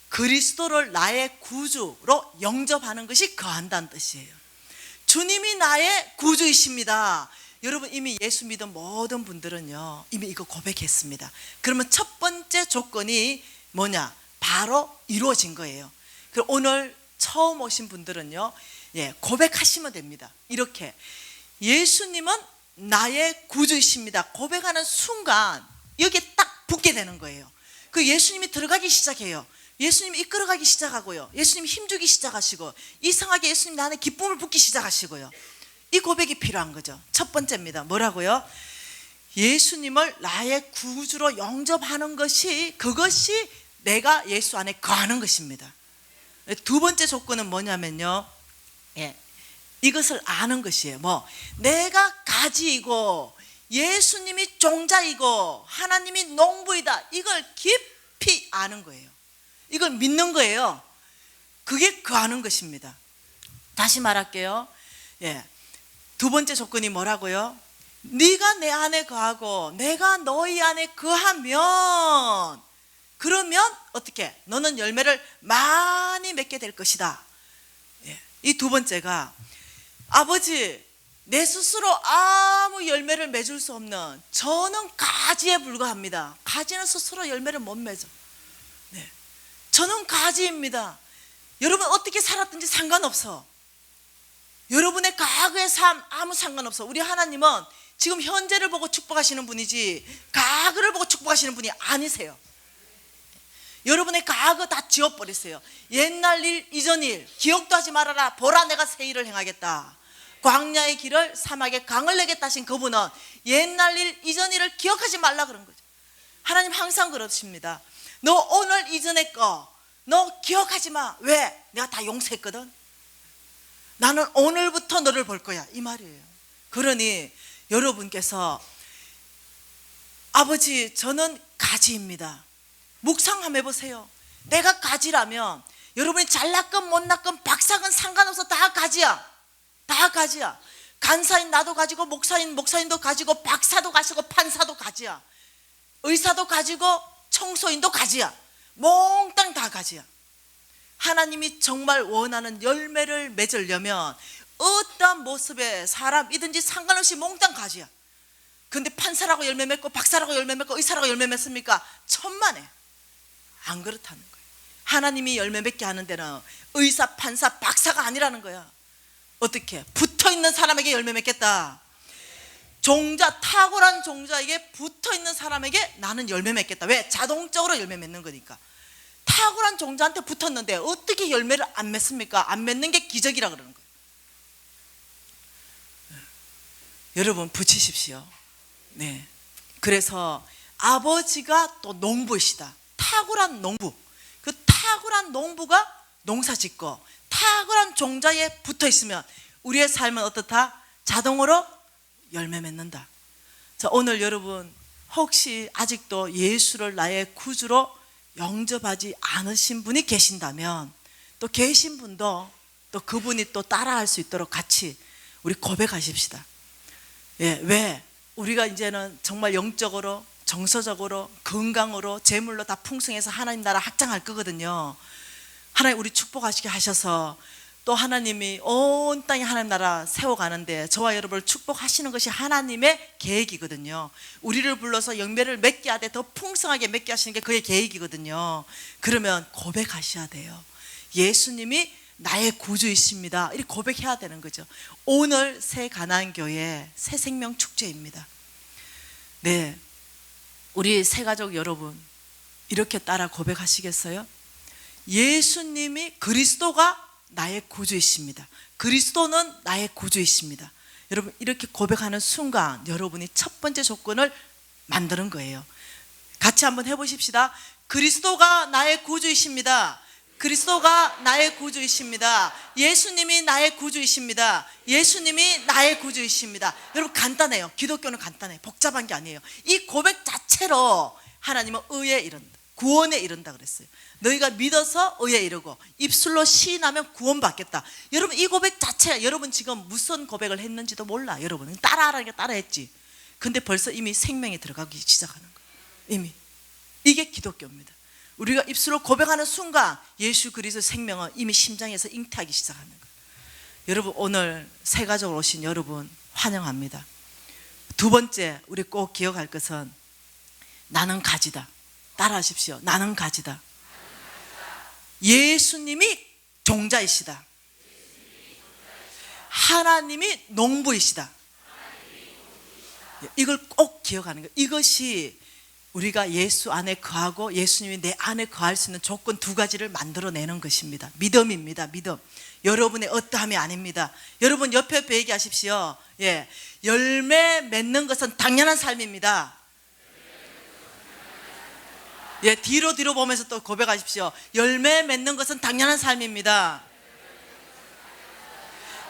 그리스도를 나의 구주로 영접하는 것이 거한다는 뜻이에요. 주님이 나의 구주이십니다. 여러분 이미 예수 믿은 모든 분들은요 이미 이거 고백했습니다. 그러면 첫 번째 조건이 뭐냐? 바로 이루어진 거예요. 그럼 오늘 처음 오신 분들은요, 고백하시면 됩니다. 이렇게 예수님은 나의 구주이십니다. 고백하는 순간 여기에 딱 붙게 되는 거예요. 그 예수님이 들어가기 시작해요. 예수님이 이끌어가기 시작하고요. 예수님이 힘주기 시작하시고 이상하게 예수님 내 안에 기쁨을 붓기 시작하시고요. 이 고백이 필요한 거죠. 첫 번째입니다. 뭐라고요? 예수님을 나의 구주로 영접하는 것이, 그것이 내가 예수 안에 거하는 것입니다. 두 번째 조건은 뭐냐면요, 이것을 아는 것이에요. 내가 가지이고 예수님이 종자이고 하나님이 농부이다. 이걸 깊이 아는 거예요. 이걸 믿는 거예요. 그게 거하는 것입니다. 다시 말할게요. 두 번째 조건이 뭐라고요? 네가 내 안에 거하고 내가 너희 안에 거하면, 그러면 어떻게? 너는 열매를 많이 맺게 될 것이다. 이 두 번째가, 아버지 내 스스로 아무 열매를 맺을 수 없는 저는 가지에 불과합니다. 가지는 스스로 열매를 못 맺어. 저는 가지입니다. 여러분 어떻게 살았든지 상관없어. 여러분의 과거의 삶 아무 상관없어. 우리 하나님은 지금 현재를 보고 축복하시는 분이지 과거를 보고 축복하시는 분이 아니세요. 여러분의 과거 다 지워버리세요. 옛날 일 이전 일 기억도 하지 말아라. 보라 내가 새 일을 행하겠다. 광야의 길을 사막에 강을 내겠다 하신 그분은 옛날 일 이전 일을 기억하지 말라 그런 거죠. 하나님 항상 그러십니다. 너 오늘 이전의 거 너 기억하지 마. 왜? 내가 다 용서했거든. 나는 오늘부터 너를 볼 거야, 이 말이에요. 그러니 여러분께서 아버지 저는 가지입니다. 묵상 한번 해보세요. 내가 가지라면 여러분이 잘났건 못났건 박사건 상관없어. 다 가지야. 다 가지야. 간사인 나도 가지고 목사인도 가지고 박사도 가지고 판사도 가지야. 의사도 가지고 청소인도 가지야. 몽땅 다 가지야. 하나님이 정말 원하는 열매를 맺으려면 어떠한 모습의 사람이든지 상관없이 몽땅 가지야. 근데 판사라고 열매 맺고 박사라고 열매 맺고 의사라고 열매 맺습니까? 천만에 안 그렇다는 거예요. 하나님이 열매 맺게 하는 데는 의사, 판사, 박사가 아니라는 거야. 어떻게? 붙어있는 사람에게 열매 맺겠다. 종자, 탁월한 종자에게 붙어있는 사람에게 나는 열매 맺겠다. 왜? 자동적으로 열매 맺는 거니까. 탁월한 종자한테 붙었는데 어떻게 열매를 안 맺습니까? 안 맺는 게 기적이라 그러는 거예요. 여러분 붙이십시오. 그래서 아버지가 또 농부이시다. 탁월한 농부. 그 탁월한 농부가 농사 짓고 탁월한 종자에 붙어 있으면 우리의 삶은 어떻다? 자동으로 열매 맺는다. 자, 오늘 여러분 혹시 아직도 예수를 나의 구주로 영접하지 않으신 분이 계신다면, 또 계신 분도 또 그분이 또 따라할 수 있도록 같이 우리 고백하십시다. 왜? 우리가 이제는 정말 영적으로, 정서적으로, 건강으로, 재물로 다 풍성해서 하나님 나라 확장할 거거든요. 하나님 우리 축복하시게 하셔서 또 하나님이 온 땅에 하나님 나라 세워가는데 저와 여러분을 축복하시는 것이 하나님의 계획이거든요. 우리를 불러서 열매를 맺게 하되 더 풍성하게 맺게 하시는 게 그의 계획이거든요. 그러면 고백하셔야 돼요. 예수님이 나의 구주이십니다. 이렇게 고백해야 되는 거죠. 오늘 새 가나안교회 새 생명 축제입니다. 우리 새 가족 여러분 이렇게 따라 고백하시겠어요? 예수님이, 그리스도가 나의 구주이십니다. 그리스도는 나의 구주이십니다. 여러분 이렇게 고백하는 순간 여러분이 첫 번째 조건을 만드는 거예요. 같이 한번 해보십시다. 그리스도가 나의 구주이십니다. 그리스도가 나의 구주이십니다. 예수님이 나의 구주이십니다. 예수님이 나의 구주이십니다. 여러분 간단해요. 기독교는 간단해요. 복잡한 게 아니에요. 이 고백 자체로 하나님은 의에 이른다, 구원에 이른다 그랬어요. 너희가 믿어서 의에 이르고 입술로 시인하면 구원받겠다. 여러분 이 고백 자체가, 여러분 지금 무슨 고백을 했는지도 몰라. 여러분 따라하라니까 따라했지. 근데 벌써 이미 생명이 들어가기 시작하는 거예요. 이미 이게 기독교입니다. 우리가 입술로 고백하는 순간 예수 그리스도의 생명은 이미 심장에서 잉태하기 시작하는 거예요. 여러분 오늘 새 가족으로 오신 여러분 환영합니다. 두 번째 우리 꼭 기억할 것은 나는 가지다. 따라하십시오. 나는 가지다. 예수님이 종자이시다. 하나님이 농부이시다. 이걸 꼭 기억하는 거예요. 이것이 우리가 예수 안에 거하고 예수님이 내 안에 거할 수 있는 조건 두 가지를 만들어내는 것입니다. 믿음입니다. 믿음. 여러분의 어떠함이 아닙니다. 여러분 옆에 얘기하십시오. 예, 열매 맺는 것은 당연한 삶입니다. 예, 뒤로 보면서 또 고백하십시오. 열매 맺는 것은 당연한 삶입니다.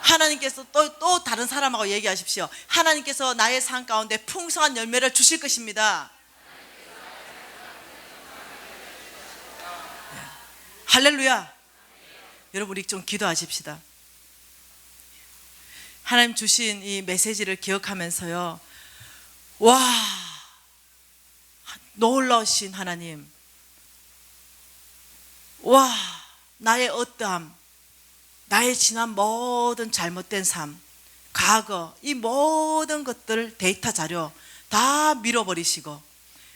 하나님께서 또 다른 사람하고 얘기하십시오. 하나님께서 나의 삶 가운데 풍성한 열매를 주실 것입니다. 할렐루야. 여러분 우리 좀 기도하십시다. 하나님 주신 이 메시지를 기억하면서요, 와, 놀라우신 하나님, 와, 나의 어떠함, 나의 지난 모든 잘못된 삶, 과거, 이 모든 것들 데이터 자료 다 밀어버리시고,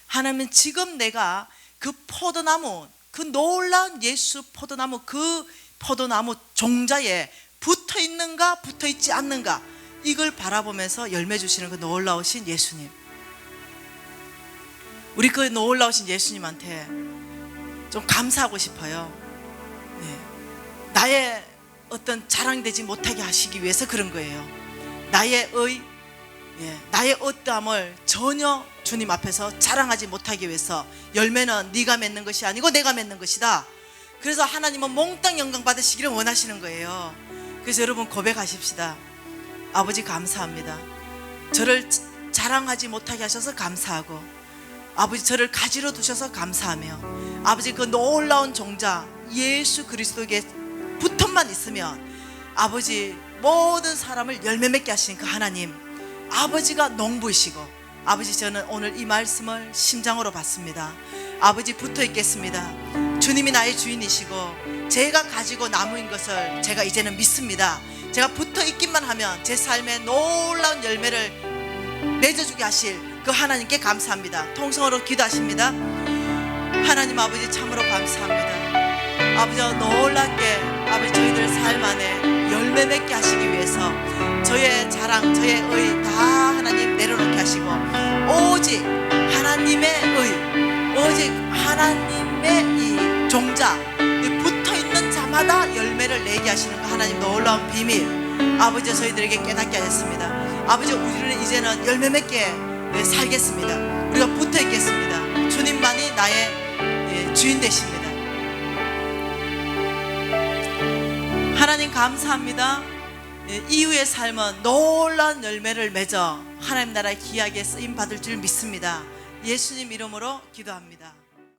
하나님은 지금 내가 그 포도나무, 그 놀라운 예수 포도나무, 그 포도나무 종자에 붙어 있는가 붙어 있지 않는가, 이걸 바라보면서 열매 주시는 그 놀라우신 예수님, 우리 그 놀라우신 예수님한테 좀 감사하고 싶어요. 네. 나의 어떤 자랑되지 못하게 하시기 위해서 그런 거예요. 나의 나의 어떠함을 전혀 주님 앞에서 자랑하지 못하기 위해서. 열매는 네가 맺는 것이 아니고 내가 맺는 것이다. 그래서 하나님은 몽땅 영광 받으시기를 원하시는 거예요. 그래서 여러분 고백하십시다. 아버지 감사합니다. 저를 자랑하지 못하게 하셔서 감사하고, 아버지 저를 가지로 두셔서 감사하며, 아버지 그 놀라운 종자 예수 그리스도에게 붙어만 있으면 아버지 모든 사람을 열매 맺게 하시는 그 하나님, 아버지가 농부이시고, 아버지 저는 오늘 이 말씀을 심장으로 받습니다. 아버지 붙어 있겠습니다. 주님이 나의 주인이시고 제가 가지고 나무인 것을 제가 이제는 믿습니다. 제가 붙어 있기만 하면 제 삶에 놀라운 열매를 맺어주게 하실 그 하나님께 감사합니다. 통성으로 기도하십니다. 하나님 아버지 참으로 감사합니다. 아버지 놀랍게 아버지 저희들 삶 안에 열매 맺게 하시기 위해서 저의 자랑, 저의 의 다 하나님 내려놓게 하시고, 오직 하나님의 의, 오직 하나님의 이 종자, 붙어있는 자마다 열매를 내게 하시는 그 하나님 놀라운 비밀, 아버지 저희들에게 깨닫게 하셨습니다. 아버지 우리는 이제는 열매 맺게 살겠습니다. 우리가 붙어 있겠습니다. 주님만이 나의 주인 되십니다. 하나님 감사합니다. 이후의 삶은 놀라운 열매를 맺어 하나님 나라의 기약에 쓰임 받을 줄 믿습니다. 예수님 이름으로 기도합니다.